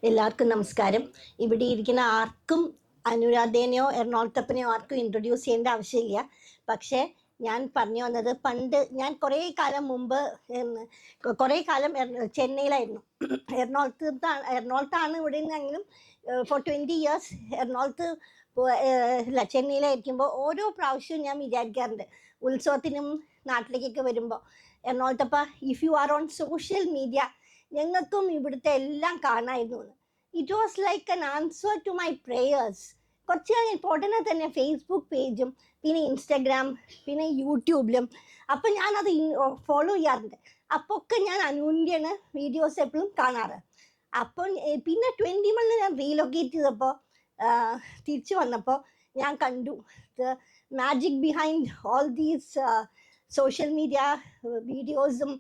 എല്ലാവർക്കും നമസ്കാരം. ഇവിടെ ഇരിക്കുന്ന ആർക്കും അനുരാധേനെയോ എറണാകുളത്തപ്പനെയോ ആർക്കും ഇൻട്രൊഡ്യൂസ് ചെയ്യേണ്ട ആവശ്യമില്ല. പക്ഷേ ഞാൻ പറഞ്ഞു വന്നത്, പണ്ട് ഞാൻ കുറേ കാലം മുമ്പ് കുറേ കാലം ചെന്നൈയിലായിരുന്നു. എറണാകുളത്താണ് ഇവിടെ നിന്നെങ്കിലും ഫോർ 20 years എറണാകുളത്ത് അല്ല ചെന്നൈയിലായിരിക്കുമ്പോൾ ഓരോ പ്രാവശ്യവും ഞാൻ വിചാരിക്കാറുണ്ട്, ഉത്സവത്തിനും നാട്ടിലേക്കൊക്കെ വരുമ്പോൾ, എറണാകുളത്തപ്പ if you are on social media ഞങ്ങൾക്കും ഇവിടുത്തെ എല്ലാം കാണാമായിരുന്നു എന്ന്. It was like an answer to my prayers. കുറച്ച് കഴിഞ്ഞ് ഉടനെ തന്നെ ഫേസ്ബുക്ക് പേജും പിന്നെ ഇൻസ്റ്റഗ്രാം പിന്നെ യൂട്യൂബിലും അപ്പം ഞാനത് ഫോളോ ചെയ്യാറുണ്ട്. അപ്പോൾ ഒക്കെ ഞാൻ അനുവിൻ്റെയാണ് വീഡിയോസ് എപ്പോഴും കാണാറ്. അപ്പം പിന്നെ 21 ഞാൻ റീലൊക്കേറ്റ് ചെയ്തപ്പോൾ തിരിച്ചു വന്നപ്പോൾ ഞാൻ കണ്ടു the magic behind all these social media വീഡിയോസും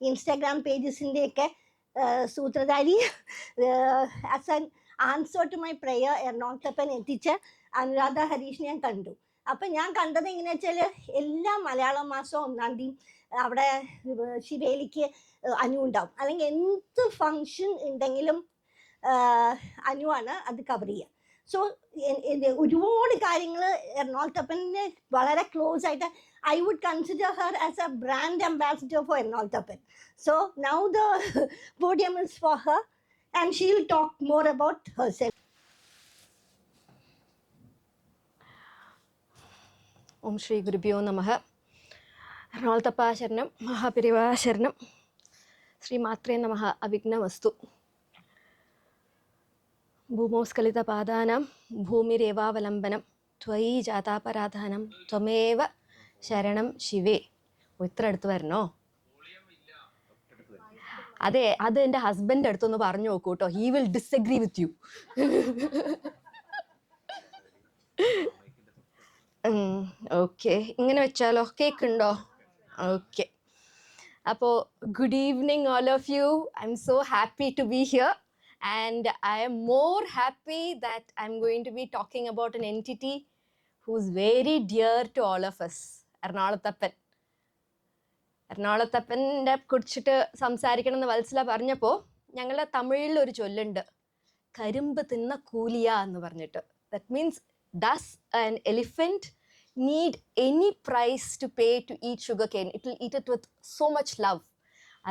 ഇൻസ്റ്റാഗ്രാം പേജസിൻ്റെയൊക്കെ സൂത്രധാരി as an answer to my prayer Ernakulathappan എത്തിച്ച അനുരാധ ഹരീഷിനെ ഞാൻ കണ്ടു. അപ്പം ഞാൻ കണ്ടത് എങ്ങനെയാ വെച്ചാൽ, എല്ലാ മലയാള മാസം 1-ാം തീയതി അവിടെ ശിവേലിക്ക് അനു ഉണ്ടാവും, അല്ലെങ്കിൽ എന്ത് ഫങ്ഷൻ ഉണ്ടെങ്കിലും അനുവാണ് അത് കവർ ചെയ്യുക. സോ ഒരുപാട് കാര്യങ്ങൾ എറണാകുളത്തപ്പനെ വളരെ ക്ലോസ് ആയിട്ട് I would consider her as a brand ambassador for Ernakulathappan. So now the podium is for her and she will talk more about herself. Om Shri Gurubhyo Namaha. Ernakulathappa Sharanam, Mahaperiva Sharanam, Sri Matre Namaha Avighnavastu. Bhumoskalita Padanam, Bhumireva Valambanam, Tvayi Jataparadhanam, Tvameva ശരണം ശിവേ. ഇത്ര അടുത്ത് വരണോ? അതെ, അത് എൻ്റെ husband അടുത്തൊന്ന് പറഞ്ഞു നോക്കൂ കേട്ടോ. He will disagree with you. Okay, ഇങ്ങനെ വെച്ചാലോ? കേക്ക് ഉണ്ടോ? ഓക്കെ. അപ്പോൾ good evening all of you. I am so happy to be here and I am more happy that I am going to be talking about an entity who's very dear to all of us. Ernakulathappan. എറണാകുളത്തപ്പൻ്റെ കുറിച്ചിട്ട് സംസാരിക്കണം എന്ന് വത്സല പറഞ്ഞപ്പോൾ ഞങ്ങളുടെ തമിഴിലൊരു ചൊല്ലുണ്ട്, കരിമ്പ് തിന്ന കൂലിയ എന്ന് പറഞ്ഞിട്ട്. That means, does an elephant need any price to pay to eat sugar cane? It will eat it with so much love.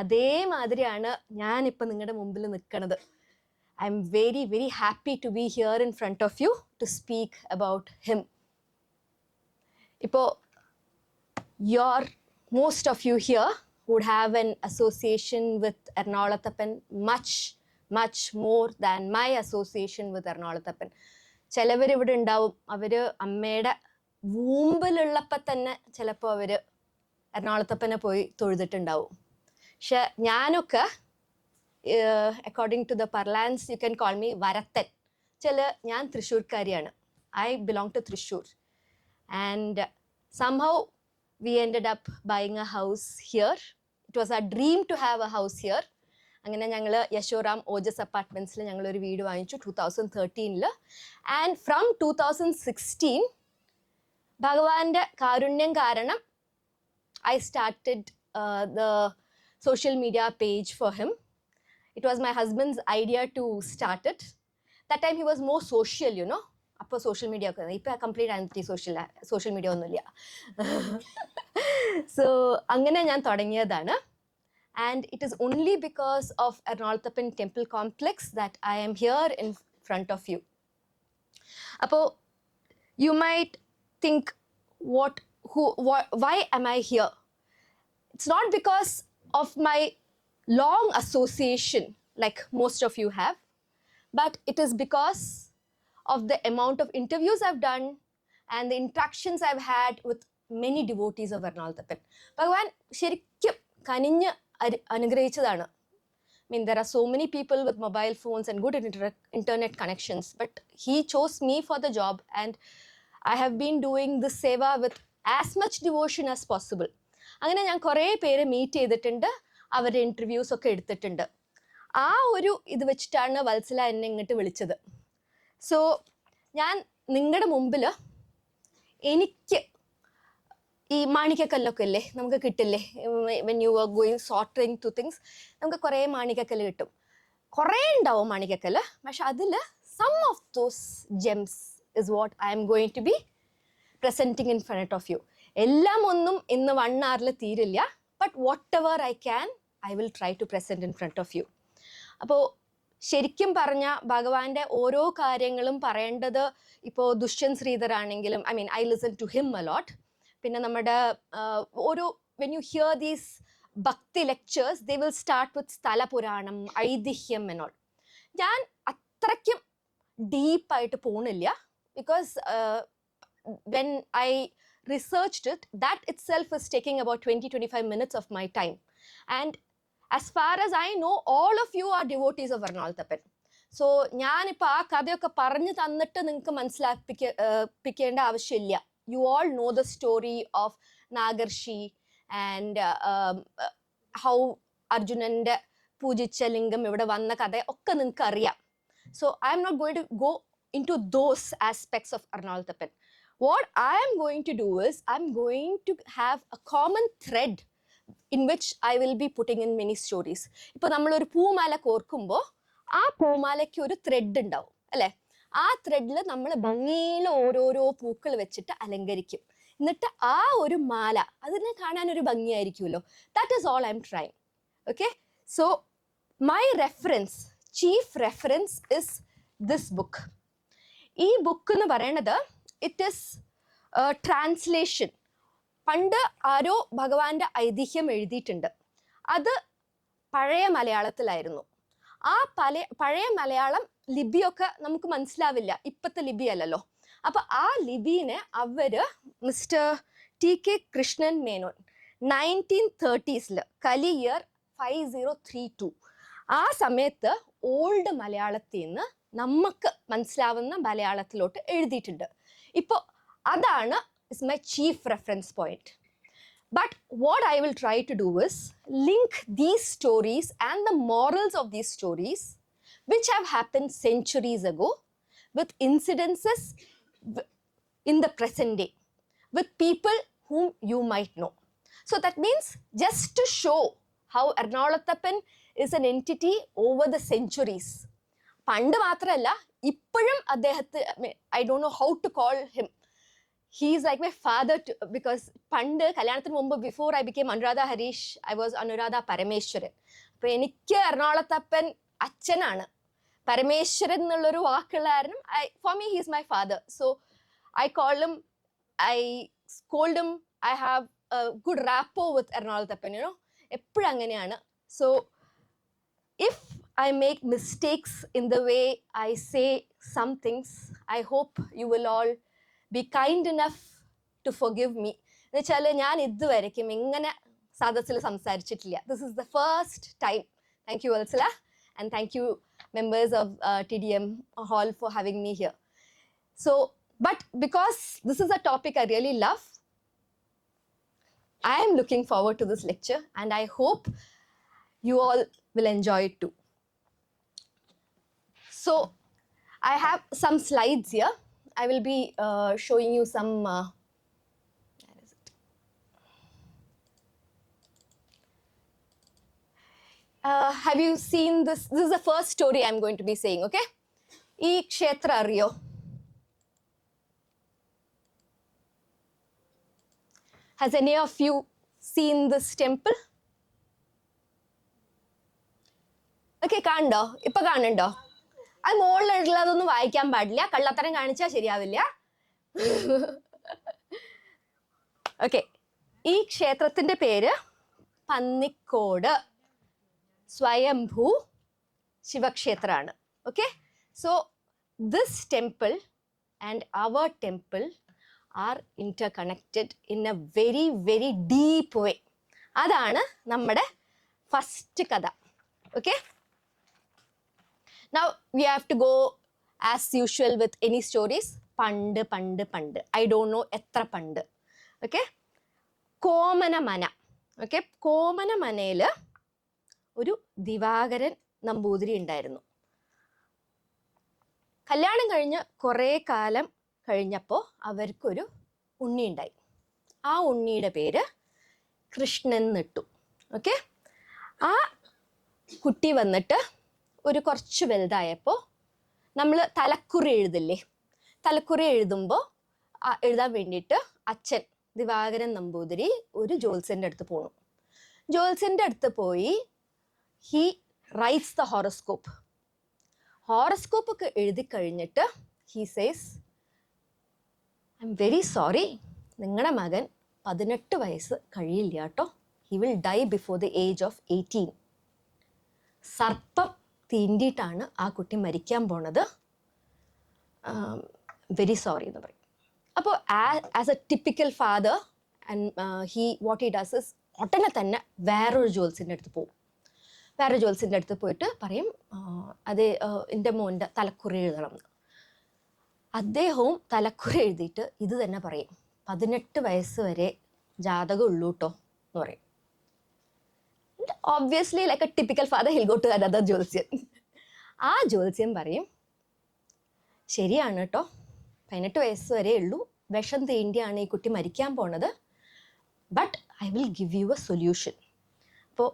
അതേമാതിരിയാണ് ഞാനിപ്പോൾ നിങ്ങളുടെ മുമ്പിൽ നിൽക്കുന്നത്. I M very very happy to be here in front of you to speak about him. ഇപ്പോൾ most of you here would have an association with Ernakulathappan much more than my association with Ernakulathappan. ചിലവർ ഇവിടെ ഉണ്ടാവും, അവർ അമ്മയുടെ വൂമ്പിലുള്ളപ്പോൾ തന്നെ ചിലപ്പോൾ അവർ എറണാകുളത്തപ്പനെ പോയി തൊഴുതിട്ടുണ്ടാവും. പക്ഷെ ഞാനൊക്കെ according to the parlance you can call me വരത്തൻ. ഞാൻ തൃശ്ശൂർക്കാരിയാണ്. I belong to Thrissur and somehow we ended up buying a house here. It was our dream to have a house here. അങ്ങനെ ഞങ്ങൾ യശോറാം ഓജസ് അപ്പാർട്ട്മെൻറ്റ്സിൽ ഞങ്ങളൊരു വീട് വാങ്ങിച്ചു 2013. ആൻഡ് ഫ്രം 2016 ഭഗവാന്റെ കാരുണ്യം കാരണം I started the social media page for him. It was my husband's idea to start it. That time he was more social, you know. അപ്പോൾ social media ഒക്കെ ഇപ്പോൾ കംപ്ലീറ്റ് ആൻറ്റി സോഷ്യൽ മീഡിയ ഒന്നുമില്ല. So അങ്ങനെ ഞാൻ തുടങ്ങിയതാണ്. And it is only because of Ernakulathappan temple complex that I am here in front of you. അപ്പോൾ you might think why am I here? It's not because of my long association like most of you have, but it is because of the amount of interviews I've done and the interactions I've had with many devotees of Ernakulathappan. Bhagavan ശരിക്കും കനിഞ്ഞ് അനുഗ്രഹിച്ചതാണ്. I mean, there are so many people with mobile phones and good internet connections, but he chose me for the job and I have been doing this seva with as much devotion as possible. അങ്ങനെ ഞാൻ കുറേ പേരെ meet ചെയ്തിട്ടുണ്ട്, അവരുടെ interviews ഒക്കെ എടുത്തിട്ടുണ്ട്. ആ ഒരു ഇത് വെച്ചിട്ടാണ് വത്സല എന്നെ ഇങ്ങോട്ട് വിളിച്ചത്. സോ ഞാൻ നിങ്ങളുടെ മുമ്പിൽ എനിക്ക് ഈ മാണിക്കക്കല്ലൊക്കെ അല്ലേ നമുക്ക് കിട്ടില്ലേ, when you are going sorting to things, നമുക്ക് കുറേ മാണിക്കക്കല്ല് കിട്ടും. കുറേ ഉണ്ടാവും മണിക്കക്കല്, പക്ഷെ അതിൽ some of those gems is what I am going to be presenting in front of you. എല്ലാം ഒന്നും ഇന്ന് 1 hour തീരില്ല, but whatever I can I will try to present in front of you. അപ്പോൾ ശരിക്കും പറഞ്ഞ ഭഗവാന്റെ ഓരോ കാര്യങ്ങളും പറയേണ്ടത്, ഇപ്പോൾ ദുഷ്യന്ത് ശ്രീധർ ആണെങ്കിലും, I mean I listen to him a lot. പിന്നെ നമ്മുടെ ഓരോ when you hear these bhakti lectures they will start with sthala puranam, ഐതിഹ്യം എന്നോൾ. ഞാൻ അത്രയ്ക്കും ഡീപ്പായിട്ട് പോണില്ല, because when I researched it, that itself is taking about 20-25 minutes of my time. And as far as I know, all of you are devotees of Ernakulathappan. So ഞാനിപ്പോൾ ആ കഥയൊക്കെ പറഞ്ഞു തന്നിട്ട് നിങ്ങൾക്ക് മനസ്സിലാക്കിപ്പിക്കേണ്ട ആവശ്യമില്ല. You all know the story of Nagarshi and how അർജുനന്റെ പൂജിച്ച ലിംഗം ഇവിടെ വന്ന കഥ ഒക്കെ നിങ്ങൾക്ക് അറിയാം. So I am not going to go into those aspects of Ernakulathappan. What I am going to do is I'm going to have a common thread in which I will be putting in many stories. ഇപ്പോൾ നമ്മളൊരു പൂമാല കോർക്കുമ്പോൾ ആ പൂമാലയ്ക്ക് ഒരു thread ഉണ്ടാവും അല്ലേ? ആ ത്രെഡിൽ നമ്മൾ ഭംഗിയിൽ ഓരോരോ പൂക്കൾ വെച്ചിട്ട് അലങ്കരിക്കും. എന്നിട്ട് ആ ഒരു മാല അതിനെ കാണാൻ ഒരു ഭംഗിയായിരിക്കുമല്ലോ. That is all I am trying. Okay, so my reference, chief reference is this book. ഈ ബുക്ക് എന്ന് പറയണത് ഇറ്റ് ഈസ് ട്രാൻസ്ലേഷൻ. പണ്ട് ആരോ ഭഗവാന്റെ ഐതിഹ്യം എഴുതിയിട്ടുണ്ട്. അത് പഴയ മലയാളത്തിലായിരുന്നു. ആ പഴയ മലയാളം ലിപിയൊക്കെ നമുക്ക് മനസ്സിലാവില്ല, ഇപ്പോഴത്തെ ലിപി അല്ലല്ലോ. അപ്പോൾ ആ ലിപിനെ അവര് mister T.K. Krishnan Menon 1930s കലി ഇയർ 5032 ആ സമയത്ത് ഓൾഡ് മലയാളത്തിൽ നിന്ന് നമുക്ക് മനസ്സിലാവുന്ന മലയാളത്തിലോട്ട് എഴുതിയിട്ടുണ്ട്. ഇപ്പോൾ അതാണ് is my chief reference point. But what I will try to do is link these stories and the morals of these stories, which have happened centuries ago, with incidences in the present day, with people whom you might know. So that means just to show how Ernakulathappan is an entity over the centuries. പണ്ട് മാത്രമല്ല, ഇപ്പോഴും അദ്ദേഹത്തെ, I don't know how to call him. He is like my father because പണ്ട് കല്യാണത്തിന് മുമ്പ്, before I became Anuradha Harish, I was Anuradha Parameshwaran. അപ്പോൾ എനിക്ക് എറണാകുളത്തപ്പൻ അച്ഛനാണ്. പരമേശ്വരൻ എന്നുള്ളൊരു വാക്കുള്ള കാരണം for me he is my father. So I call him, I scold him, I have a good rapport with Ernakulathappan, you know. എപ്പോഴും അങ്ങനെയാണ്. So if I make mistakes in the way I say some things, I hope you will all be kind enough to forgive me. എന്ന് വെച്ചാൽ ഞാൻ ഇതുവരെയ്ക്കും ഇങ്ങനെ സദസ്സിൽ സംസാരിച്ചിട്ടില്ല. This is the first time. Thank you, Valsala, and thank you, members of TDM Hall, for having me here. So, but because this is a topic I really love, I am looking forward to this lecture, and I hope you all will enjoy it too. So, I have some slides here. I will be showing you some. Where is it? Have you seen this? This is the first story I'm going to be saying. Okay. ഈ ക്ഷേത്രം അറിയോ? Has any of you seen this temple? Okay, കാണണ്ടോ? ഇപ്പൊ കാണണ്ടോ? അത് മുകളിലുള്ള അതൊന്നും വായിക്കാൻ പാടില്ല, കള്ളത്തരം കാണിച്ചാൽ ശരിയാവില്ല. ഓക്കെ, ഈ ക്ഷേത്രത്തിന്റെ പേര് പന്നിക്കോട് സ്വയംഭൂ ശിവക്ഷേത്രമാണ്. Okay, so this temple and our temple are interconnected in a very very deep way. അതാണ് നമ്മുടെ ഫസ്റ്റ് കഥ. ഓക്കെ, now we have to go as usual with any stories. പണ്ട് പണ്ട് പണ്ട്, I don't know എത്ര പണ്ട്. ഓക്കെ, കോമനമന. ഓക്കെ, കോമനമനയിൽ ഒരു ദിവാകരൻ നമ്പൂതിരി ഉണ്ടായിരുന്നു. കല്യാണം കഴിഞ്ഞ് കുറേ കാലം കഴിഞ്ഞപ്പോൾ അവർക്കൊരു ഉണ്ണി ഉണ്ടായി. ആ ഉണ്ണിയുടെ പേര് കൃഷ്ണൻ എന്നിട്ടു. ഓക്കെ, ആ കുട്ടി വന്നിട്ട് ഒരു കുറച്ച് വലുതായപ്പോൾ നമ്മൾ തലക്കുറി എഴുതില്ലേ, തലക്കുറി എഴുതുമ്പോൾ എഴുതാൻ വേണ്ടിയിട്ട് അച്ഛൻ ദിവാകരൻ നമ്പൂതിരി ഒരു ജ്യോത്സ്യൻ്റെ അടുത്ത് പോകണം. ജ്യോത്സ്യൻ്റെ അടുത്ത് പോയി he rights the horoscope. Horoscope ഒക്കെ എഴുതി കഴിഞ്ഞിട്ട് he says, I am very sorry, നിങ്ങളുടെ മകൻ 18 വയസ്സ് കഴിയില്ല കേട്ടോ, he will die before the age of 18. സർപ്പം തീണ്ടിയിട്ടാണ് ആ കുട്ടി മരിക്കാൻ പോണത്, വെരി സോറി എന്ന് പറയും. അപ്പോൾ as A typical father and what he does is ഉടനെ തന്നെ വേറൊരു ജ്യോത്സ്യൻ്റെ അടുത്ത് പോകും. വേറെ ജ്യോത്സ്യൻ്റെ അടുത്ത് പോയിട്ട് പറയും, അതേ എൻ്റെ മോൻ്റെ തലക്കുറി എഴുതണം എന്ന്. അദ്ദേഹവും തലക്കുറി എഴുതിയിട്ട് ഇത് തന്നെ പറയും, 18 വയസ്സ് വരെ ജാതകം ഉള്ളൂ കേട്ടോ എന്ന് പറയും. Obviously, like a typical father, he'll go to another ജ്യോത്സ്യൻ. ആ ജ്യോത്സ്യൻ പറയും, ശരിയാണ് കേട്ടോ, 18 വയസ്സ് വരെ ഉള്ളൂ, വിഷം തീണ്ടിയാണ് ഈ കുട്ടി മരിക്കാൻ പോണത്, but I will give you A solution. അപ്പോൾ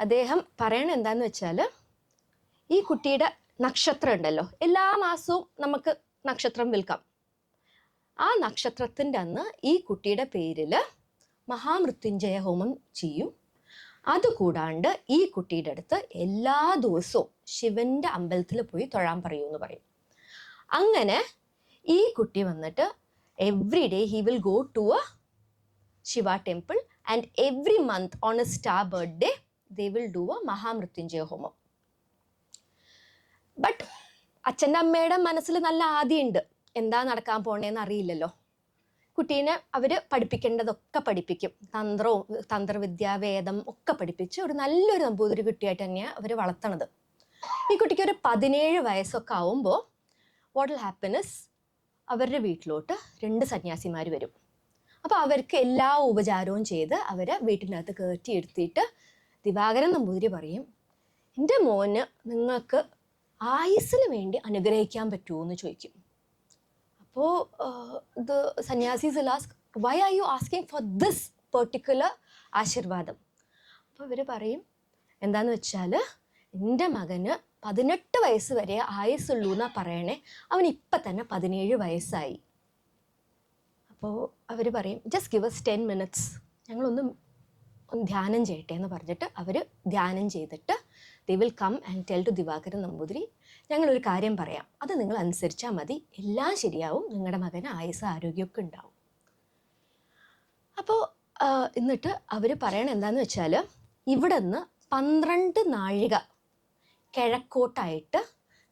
അദ്ദേഹം പറയണത് എന്താണെന്ന് വെച്ചാൽ, ഈ കുട്ടിയുടെ നക്ഷത്രം ഉണ്ടല്ലോ, എല്ലാ മാസവും നമുക്ക് നക്ഷത്രം വിൽക്കാം. ആ നക്ഷത്രത്തിൻ്റെ അന്ന് ഈ കുട്ടിയുടെ പേരിൽ മഹാമൃത്യുഞ്ജയ ഹോമം ചെയ്യും. അതുകൂടാണ്ട് ഈ കുട്ടിയുടെ അടുത്ത് എല്ലാ ദിവസവും ശിവൻ്റെ അമ്പലത്തിൽ പോയി തൊഴാൻ പറയൂ എന്ന് പറയും. അങ്ങനെ ഈ കുട്ടി വന്നിട്ട് every day he will go to a Shiva temple and every month on a star birthday they will do a Mahamrityunjaya homam. But അച്ഛൻ്റെ അമ്മയുടെ മനസ്സിൽ നല്ല ആദിയുണ്ട്, എന്താ നടക്കാൻ പോണേന്ന് അറിയില്ലല്ലോ. കുട്ടീനെ അവർ പഠിപ്പിക്കേണ്ടതൊക്കെ പഠിപ്പിക്കും, തന്ത്രവിദ്യ, വേദം ഒക്കെ പഠിപ്പിച്ച് ഒരു നല്ലൊരു നമ്പൂതിരി കുട്ടിയായിട്ട് തന്നെയാണ് അവർ വളർത്തണത്. ഈ കുട്ടിക്ക് ഒരു 17 വയസ്സൊക്കെ ആവുമ്പോൾ വാട്ട് വിൽ ഹാപ്പൻ ഇസ്, അവരുടെ വീട്ടിലോട്ട് 2 സന്യാസിമാർ വരും. അപ്പോൾ അവർക്ക് എല്ലാ ഉപചാരവും ചെയ്ത് അവരെ വീട്ടിനകത്ത് കയറ്റിയെടുത്തിട്ട് ദിവാകരൻ നമ്പൂതിരി പറയും, എൻ്റെ മോന് നിങ്ങൾക്ക് ആയുസ്സിന് വേണ്ടി അനുഗ്രഹിക്കാൻ പറ്റുമോ എന്ന് ചോദിക്കും. അപ്പോൾ the sanyasis will ask, why are you asking for this particular ആശീർവാദം? അപ്പോൾ ഇവർ പറയും, എന്താണെന്ന് വെച്ചാൽ എൻ്റെ മകന് 18 വയസ്സ് വരെ ആയുസ്സുള്ളൂ എന്നാണ് പറയണേ, അവൻ ഇപ്പം തന്നെ 17 വയസ്സായി. അപ്പോൾ അവർ പറയും, ജസ്റ്റ് ഗിവ് us 10 minutes, ഞങ്ങളൊന്ന് ധ്യാനം ചെയ്യട്ടെ എന്ന് പറഞ്ഞിട്ട് അവർ ധ്യാനം ചെയ്തിട്ട് they will come and tell to Divakaran Namboothiri, ഞങ്ങളൊരു കാര്യം പറയാം, അത് നിങ്ങൾ അനുസരിച്ചാൽ മതി, എല്ലാം ശരിയാവും, നിങ്ങളുടെ മകന് ആയുസ് ആരോഗ്യമൊക്കെ ഉണ്ടാവും. അപ്പോൾ എന്നിട്ട് അവർ പറയണത് എന്താണെന്ന് വെച്ചാൽ, ഇവിടെ നിന്ന് 12 നാഴിക കിഴക്കോട്ടായിട്ട്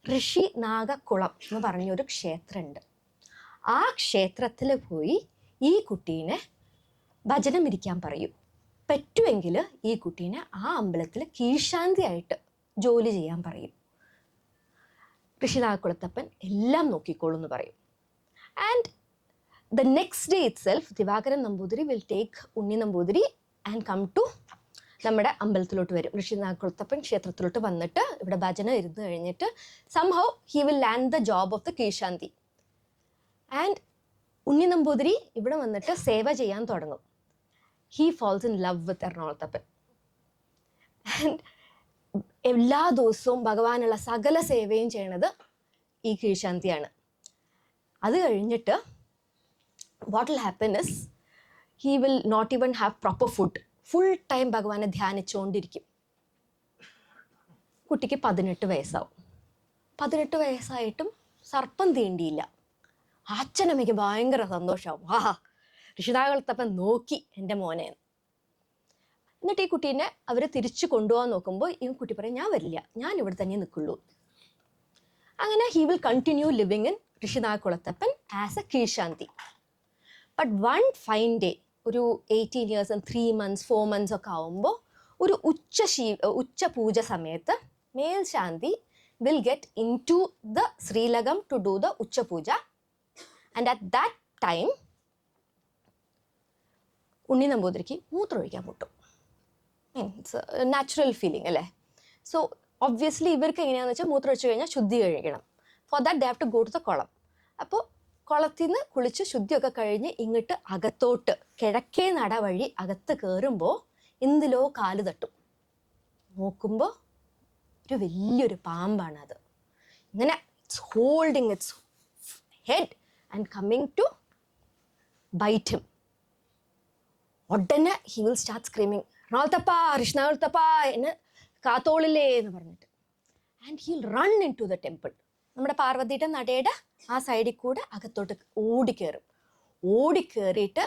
ഋഷി നാഗക്കുളം എന്ന് പറഞ്ഞൊരു ക്ഷേത്രമുണ്ട്. ആ ക്ഷേത്രത്തിൽ പോയി ഈ കുട്ടീനെ ഭജനം ഇരിക്കാൻ പറയും. പറ്റുമെങ്കിൽ ഈ കുട്ടീനെ ആ അമ്പലത്തിൽ കീഴ്ശാന്തിയായിട്ട് ജോലി ചെയ്യാൻ പറയും. ഋഷിനാഗക്കുളത്തപ്പൻ എല്ലാം നോക്കിക്കോളൂ എന്ന് പറയും. And the next day itself Divakaran Namboothiri will take Unni Namboothiri and come to നമ്മുടെ അമ്പലത്തിലോട്ട് വരും. ഋഷിനാഗക്കുളത്തപ്പൻ ക്ഷേത്രത്തിലോട്ട് വന്നിട്ട് ഇവിടെ ഭജന ഇരുന്ന് കഴിഞ്ഞിട്ട് somehow he will land the job of the കീഴ്ശാന്തി. ആൻഡ് ഉണ്ണി നമ്പൂതിരി ഇവിടെ വന്നിട്ട് സേവ ചെയ്യാൻ തുടങ്ങും. He falls in love with Ernakulathappan. And എല്ലാ ദിവസവും ഭഗവാനുള്ള സകല സേവയും ചെയ്യണത് ഈ കീഴ്ശാന്തിയാണ്. അത് കഴിഞ്ഞിട്ട് what will happen is he will not even have proper food. Full time ഭഗവാനെ ധ്യാനിച്ചുകൊണ്ടിരിക്കും. കുട്ടിക്ക് 18 വയസ്സാവും. 18 വയസ്സായിട്ടും സർപ്പം തീണ്ടിയില്ല. അച്ഛനമ്മയ്ക്ക് ഭയങ്കര സന്തോഷമാവും, ആഹാ ഋഷിനാഗക്കുളത്തപ്പൻ നോക്കി എൻ്റെ മോനെ. എന്നിട്ട് ഈ കുട്ടീനെ അവർ തിരിച്ചു കൊണ്ടുപോകാൻ നോക്കുമ്പോൾ ഈ കുട്ടി പറയും, ഞാൻ വരില്ല, ഞാൻ ഇവിടെ തന്നെ നിൽക്കുള്ളൂ. അങ്ങനെ he will continue living in Rishinagakulathappan as a കീഴ്ശാന്തി. ബട്ട് വൺ ഫൈൻ ഡേ, ഒരു 18 years and 3 months 4 months ഒക്കെ ആവുമ്പോൾ ഒരു ഉച്ച പൂജ സമയത്ത് മേൽശാന്തി will get into the ശ്രീലകം ടു ഡു ദ ഉച്ച പൂജ. And at that time Unni നമ്പൂതിരിക്ക് മൂത്രമൊഴിക്കാൻ മുട്ടും. മീൻസ് നാച്ചുറൽ ഫീലിംഗ് അല്ലേ. സോ ഒബ്വിയസ്ലി ഇവർക്ക് എങ്ങനെയാണെന്ന് വെച്ചാൽ മൂത്രം ഒഴിച്ച് കഴിഞ്ഞാൽ ശുദ്ധി കഴിക്കണം. For that they have to go to the കുളം. അപ്പോൾ കുളത്തിൽ നിന്ന് കുളിച്ച് ശുദ്ധിയൊക്കെ കഴിഞ്ഞ് ഇങ്ങോട്ട് അകത്തോട്ട് കിഴക്കേ നട വഴി അകത്ത് കയറുമ്പോൾ എന്തിലോ കാല് തട്ടും. നോക്കുമ്പോൾ ഒരു വലിയൊരു പാമ്പാണത്. ഇങ്ങനെ it's holding it's head and coming to bite him. ഉടനെ ഹി വിൽ സ്റ്റാർട്ട് സ്ക്രീമിങ്, എറണാകുളത്തപ്പ, കൃഷ്ണകുളത്തപ്പ, എന്നെ കാത്തോളില്ലേ എന്ന് പറഞ്ഞിട്ട്. And he will run into the temple. നമ്മുടെ പാർവതിയുടെ നടയുടെ ആ സൈഡിൽ കൂടെ അകത്തോട്ട് ഓടിക്കയറും. ഓടിക്കയറിയിട്ട്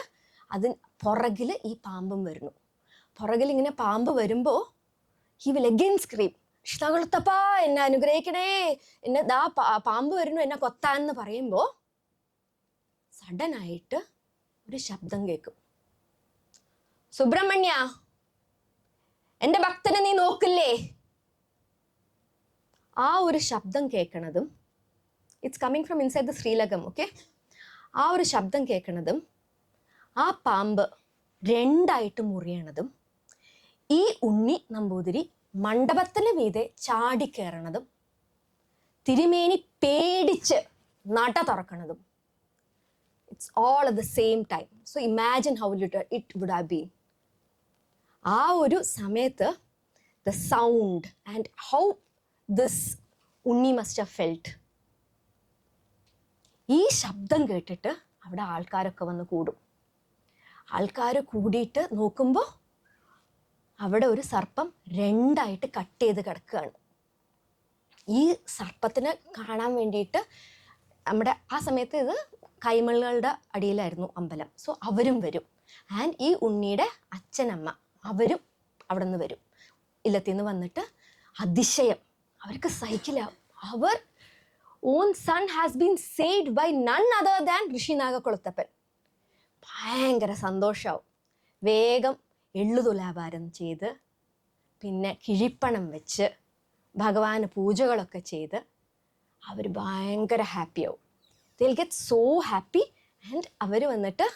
അതിന് പുറകിൽ ഈ പാമ്പും വരുന്നു. പുറകിൽ ഇങ്ങനെ പാമ്പ് വരുമ്പോൾ ഹി വിൽ അഗെയിൻ സ്ക്രീം, കൃഷ്ണകുളത്തപ്പ എന്നെ അനുഗ്രഹിക്കണേ, എന്നെ ദാ പാമ്പ് വരുന്നു എന്നെ കൊത്താന്ന് പറയുമ്പോൾ സഡനായിട്ട് ഒരു ശബ്ദം കേൾക്കും, സുബ്രഹ്മണ്യ, എൻ്റെ ഭക്തനെ നീ നോക്കില്ലേ? ആ ഒരു ശബ്ദം കേൾക്കണതും, it's coming from inside the ശ്രീലകം, ഓക്കെ? ആ ഒരു ശബ്ദം കേൾക്കണതും ആ പാമ്പ് രണ്ടായിട്ട് മുറിയണതും ഈ ഉണ്ണി നമ്പൂതിരി മണ്ഡപത്തിന് മീതെ ചാടിക്കയറണതും തിരുമേനി പേടിച്ച് നട തുറക്കണതും, it's all at the same time. So imagine how it would have been. ആ ഒരു സമയത്ത് the sound and how this Unni must have felt. ഈ ശബ്ദം കേട്ടിട്ട് അവിടെ ആൾക്കാരൊക്കെ വന്ന് കൂടും. ആൾക്കാർ കൂടിയിട്ട് നോക്കുമ്പോൾ അവിടെ ഒരു സർപ്പം രണ്ടായിട്ട് കട്ട് ചെയ്ത് കിടക്കുകയാണ്. ഈ സർപ്പത്തിനെ കാണാൻ വേണ്ടിയിട്ട് നമ്മുടെ ആ സമയത്ത് ഇത് കൈമളുകളുടെ അടിയിലായിരുന്നു അമ്പലം. സോ അവരും വരും. ആൻഡ് ഈ ഉണ്ണിയുടെ അച്ഛനമ്മ അവരും അവിടെ നിന്ന് വരും. ഇല്ലത്തിൽ നിന്ന് വന്നിട്ട് അതിശയം, അവർക്ക് സഹിക്കില്ല. അവർ own son has been saved by none other than Rishinagakulathappan. ഭയങ്കര സന്തോഷമാവും. വേഗം എള്ളുതുലാഭാരം ചെയ്ത് പിന്നെ കിഴിപ്പണം വെച്ച് ഭഗവാന് പൂജകളൊക്കെ ചെയ്ത് അവർ ഭയങ്കര ഹാപ്പിയാവും. ദിൽ ഗെറ്റ് സോ ഹാപ്പി. ആൻഡ് അവർ വന്നിട്ട്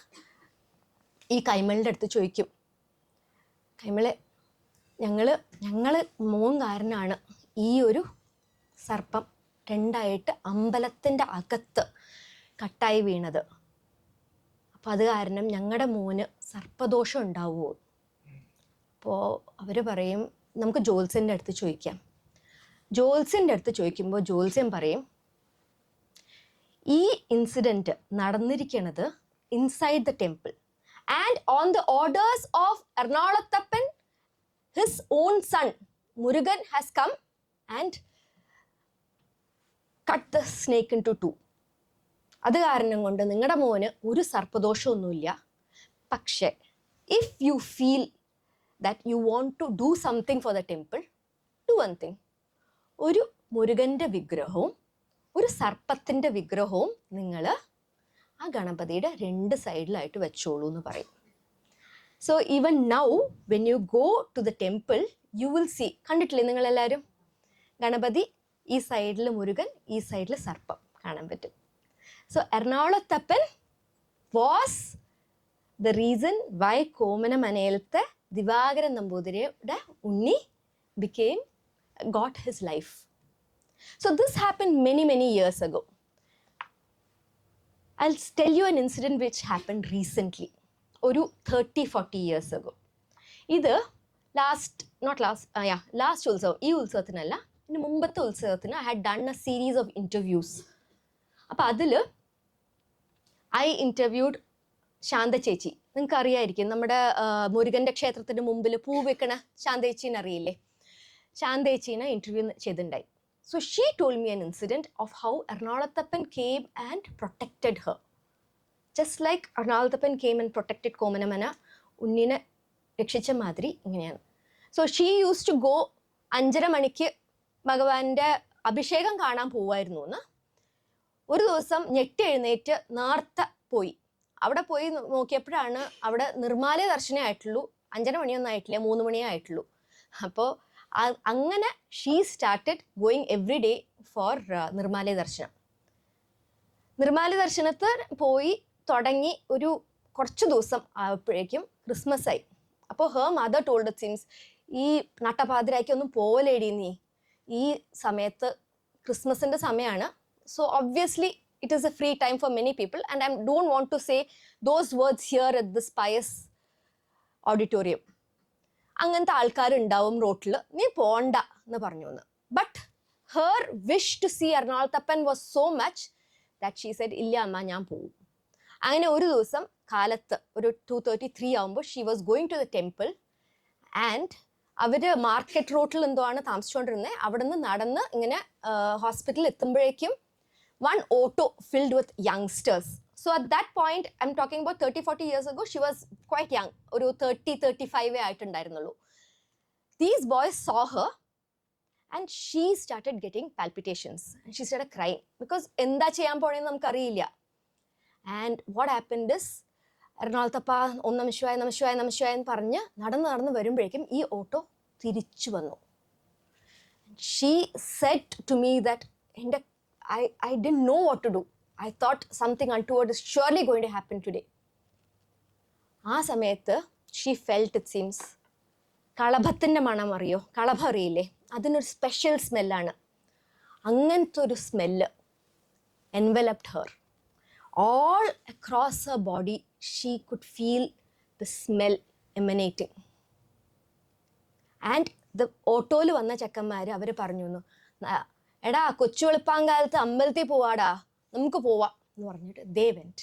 ഈ കൈമളിൻ്റെ അടുത്ത് ചോദിക്കും, കൈമളെ, ഞങ്ങൾ മോൻ കാരനാണ് ഈ ഒരു സർപ്പം രണ്ടായിട്ട് അമ്പലത്തിൻ്റെ അകത്ത് കട്ടായി വീണത്. അപ്പോൾ അത് കാരണം ഞങ്ങളുടെ മോന് സർപ്പദോഷം ഉണ്ടാവുമോ? അപ്പോൾ അവർ പറയും, നമുക്ക് ജോത്സ്യൻ്റെ അടുത്ത് ചോദിക്കാം. ജോത്സ്യൻ്റെ അടുത്ത് ചോദിക്കുമ്പോൾ ജോത്സ്യൻ പറയും, ഈ ഇൻസിഡൻറ്റ് നടന്നിരിക്കുന്നത് inside the temple and on the orders of Ernakulathappan, his own son Murugan has come and cut the snake into two. അത് കാരണം കൊണ്ട് നിങ്ങളുടെ മോന് ഒരു സർപ്പദോഷമൊന്നുമില്ല. പക്ഷേ if you feel that you want to do something for the temple, do one thing. ഒരു മുരുകൻ്റെ വിഗ്രഹവും ഒരു സർപ്പത്തിൻ്റെ വിഗ്രഹവും നിങ്ങൾ ആ ഗണപതിയുടെ രണ്ട് സൈഡിലായിട്ട് വെച്ചോളൂ എന്ന് പറയും. So even now when you go to the temple you will see, കണ്ടിട്ടില്ലേ നിങ്ങളെല്ലാവരും, ഗണപതി ഈ സൈഡിൽ മുരുകൻ, ഈ സൈഡിൽ സർപ്പം കാണാൻ പറ്റും. So Ernakulathappan was the reason why കോമനമനയിലത്തെ ദിവാകരൻ നമ്പൂതിരിയുടെ Unni got his life. So this happened many years ago. I'll tell you an incident which happened recently, ഒരു 30-40 years ago. ഇത് ലാസ്റ്റ് ഉത്സവം, ഈ ഉത്സവത്തിനല്ല, ഇതിന് മുമ്പത്തെ ഉത്സവത്തിന് I had done a series of interviews. അപ്പോൾ അതിൽ I interviewed ശാന്ത ചേച്ചി. നിങ്ങൾക്ക് അറിയായിരിക്കും, നമ്മുടെ മുരുകൻ്റെ ക്ഷേത്രത്തിന് മുമ്പിൽ പൂ വെക്കണ ശാന്ത ചേച്ചീനെ അറിയില്ലേ? ശാന്ത ചേച്ചീനെ ഇൻ്റർവ്യൂ ചെയ്തിട്ടുണ്ടായി. So she told me an incident of how Ernakulathappan came and protected her, just like Ernakulathappan came and protected Komanamana ഉണ്ണിനെ രക്ഷിച്ച മാതിരി ഇങ്ങനെയാണ്. So she use to go, 5:30 മണിക്ക് ഭഗവാന്റെ അഭിഷേകം കാണാൻ പോവായിരുന്നു എന്ന്. ഒരു ദിവസം ഞെട്ടി എഴുന്നേറ്റ് നേർത്തെ പോയി. അവിടെ പോയി നോക്കിയപ്പോഴാണ് അവിടെ നിർമ്മാല്യ ദർശനമേ ആയിട്ടുള്ളൂ. 5:30 മണിയൊന്നും ആയിട്ടില്ല, 3 മണിയേ ആയിട്ടുള്ളൂ. അപ്പോൾ അങ്ങനെ she started going every day for നിർമ്മാല്യ ദർശനം. നിർമ്മാല്യ ദർശനത്തിൽ പോയി തുടങ്ങി ഒരു കുറച്ച് ദിവസം ആയപ്പോഴേക്കും ക്രിസ്മസ് ആയി. അപ്പോൾ her mother told it seems, ഈ നട്ടപാതിരാക്കി ഒന്നും പോലെടി നീ, ഈ സമയത്ത് ക്രിസ്മസിൻ്റെ സമയമാണ്. So obviously it is a free time for many people and I don't want to say those words here at this pious auditorium. അങ്ങനത്തെ ആൾക്കാരുണ്ടാവും റോട്ടിൽ, നീ പോണ്ട എന്ന് പറഞ്ഞു എന്ന്. But her wish to see Ernakulathappan was so much that she said, ഇല്ല അമ്മ ഞാൻ പോവും. അങ്ങനെ ഒരു ദിവസം കാലത്ത് ഒരു 2:33 ആകുമ്പോൾ she was going to the temple and അവര് മാർക്കറ്റ് റോഡിൽ എന്തോ ആണ് താമസിച്ചുകൊണ്ടിരുന്നത്. അവിടെ നിന്ന് നടന്ന് ഇങ്ങനെ ഹോസ്പിറ്റലിൽ എത്തുമ്പോഴേക്കും one auto filled with youngsters. So at that point, I'm talking about 30-40 years ago, she was quite young. ഒരു 30-35 ആയിട്ടുണ്ടായിരുന്നുള്ളൂ. These boys saw her and she started getting palpitations. And she started crying because എന്താ ചെയ്യാൻ പോണെന്ന് നമുക്കറിയില്ല. And what happened is, എറണാകുളത്തപ്പ ഓം നമഃ ശിവായ നമഃ ശിവായ നമഃ ശിവായ എന്ന് പറഞ്ഞ് നടന്ന് വരുമ്പോഴേക്കും ഈ ഓട്ടോ തിരിച്ചു വന്നു. She said to me that I didn't know what to do. I thought something untoward is surely going to happen today. ആ സമയത്ത് she felt, it seems, കളഭത്തിൻ്റെ മണം അറിയോ? കളഭം അറിയില്ലേ? അതിനൊരു സ്പെഷ്യൽ സ്മെല്ലാണ്. അങ്ങനത്തെ ഒരു smell enveloped her. All across her body, she could feel the smell emanating. And the ഓട്ടോയിൽ വന്ന ചെക്കന്മാർ അവർ പറഞ്ഞു, എടാ കൊച്ചു വെളുപ്പാങ്കാലത്ത് അമ്പലത്തിൽ പോവാടാ, നമുക്ക് പോവാം എന്ന് പറഞ്ഞിട്ട് they went.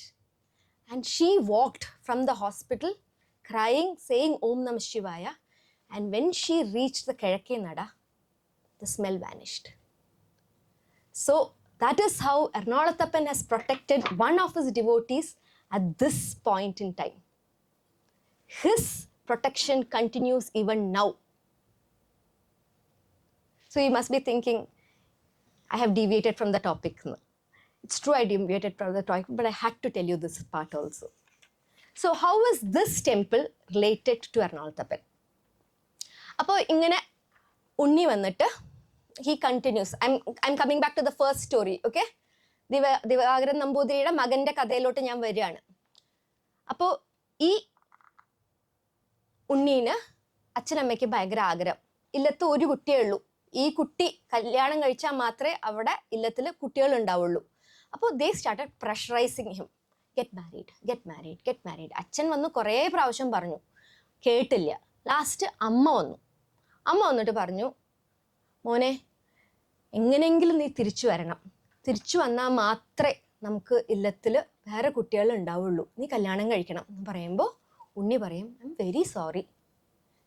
And she walked from the hospital crying, saying Om Namah Shivaya. And when she reached the Kiഴക്കേ നട, the smell vanished. So that is how Ernakulathappan has protected one of his devotees at this point in time. His protection continues even now. So you must be thinking, I have deviated from the topic. It's true, I deviated from the topic, but I had to tell you this part also. So how is this temple related to Ernakulathappan? അപ്പോൾ ഇങ്ങനെ ഉണ്ണി വന്നിട്ട് he continues. I'm coming back to the first story, okay? Divakaran നമ്പൂതിരിയുടെ മകന്റെ കഥയിലോട്ട് ഞാൻ വരികയാണ്. അപ്പോൾ ഈ ഉണ്ണീന് അച്ഛനമ്മയ്ക്ക് ഭയങ്കര ആഗ്രഹം. ഇല്ലത്ത് ഒരു കുട്ടിയേ ഉള്ളൂ. ഈ കുട്ടി കല്യാണം കഴിച്ചാൽ മാത്രമേ അവിടെ ഇല്ലത്തിൽ കുട്ടികൾ ഉണ്ടാവുള്ളൂ. അപ്പോൾ they started pressurizing him. Get married, get married, get married. അച്ഛൻ വന്ന് കുറേ പ്രാവശ്യം പറഞ്ഞു, കേട്ടില്ല. ലാസ്റ്റ് അമ്മ വന്നിട്ട് പറഞ്ഞു, മോനെ എങ്ങനെയെങ്കിലും നീ തിരിച്ചു വരണം, തിരിച്ചു വന്നാൽ മാത്രമേ നമുക്ക് ഇല്ലത്തിൽ വേറെ കുട്ടികൾ ഉണ്ടാവുള്ളൂ, നീ കല്യാണം കഴിക്കണം എന്ന് പറയുമ്പോൾ ഉണ്ണി പറയും, ഐ എം വെരി സോറി,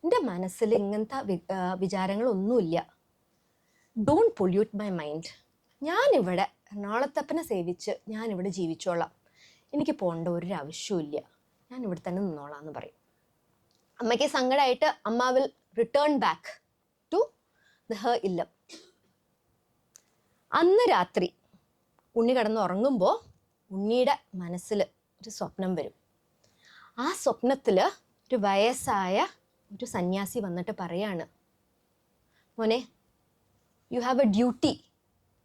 എൻ്റെ മനസ്സിൽ ഇങ്ങനത്തെ വിചാരങ്ങളൊന്നുമില്ല, ഡോണ്ട് പൊല്യൂട്ട് മൈ മൈൻഡ്, ഞാനിവിടെ എറണാകുളത്തപ്പനെ സേവിച്ച് ഞാനിവിടെ ജീവിച്ചോളാം, എനിക്ക് പോകേണ്ട ഒരു ആവശ്യമില്ല, ഞാൻ ഇവിടെ തന്നെ നിന്നോളാം എന്ന് പറയും. അമ്മയ്ക്ക് സങ്കടമായിട്ട് അമ്മ will return back to her illam. അന്ന് രാത്രി ഉണ്ണി കിടന്ന് ഉറങ്ങുമ്പോൾ ഉണ്ണിയുടെ മനസ്സിൽ ഒരു സ്വപ്നം വരും. ആ സ്വപ്നത്തിൽ ഒരു വയസ്സായ ഒരു സന്യാസി വന്നിട്ട് പറയാണ്, മോനെ, you have a duty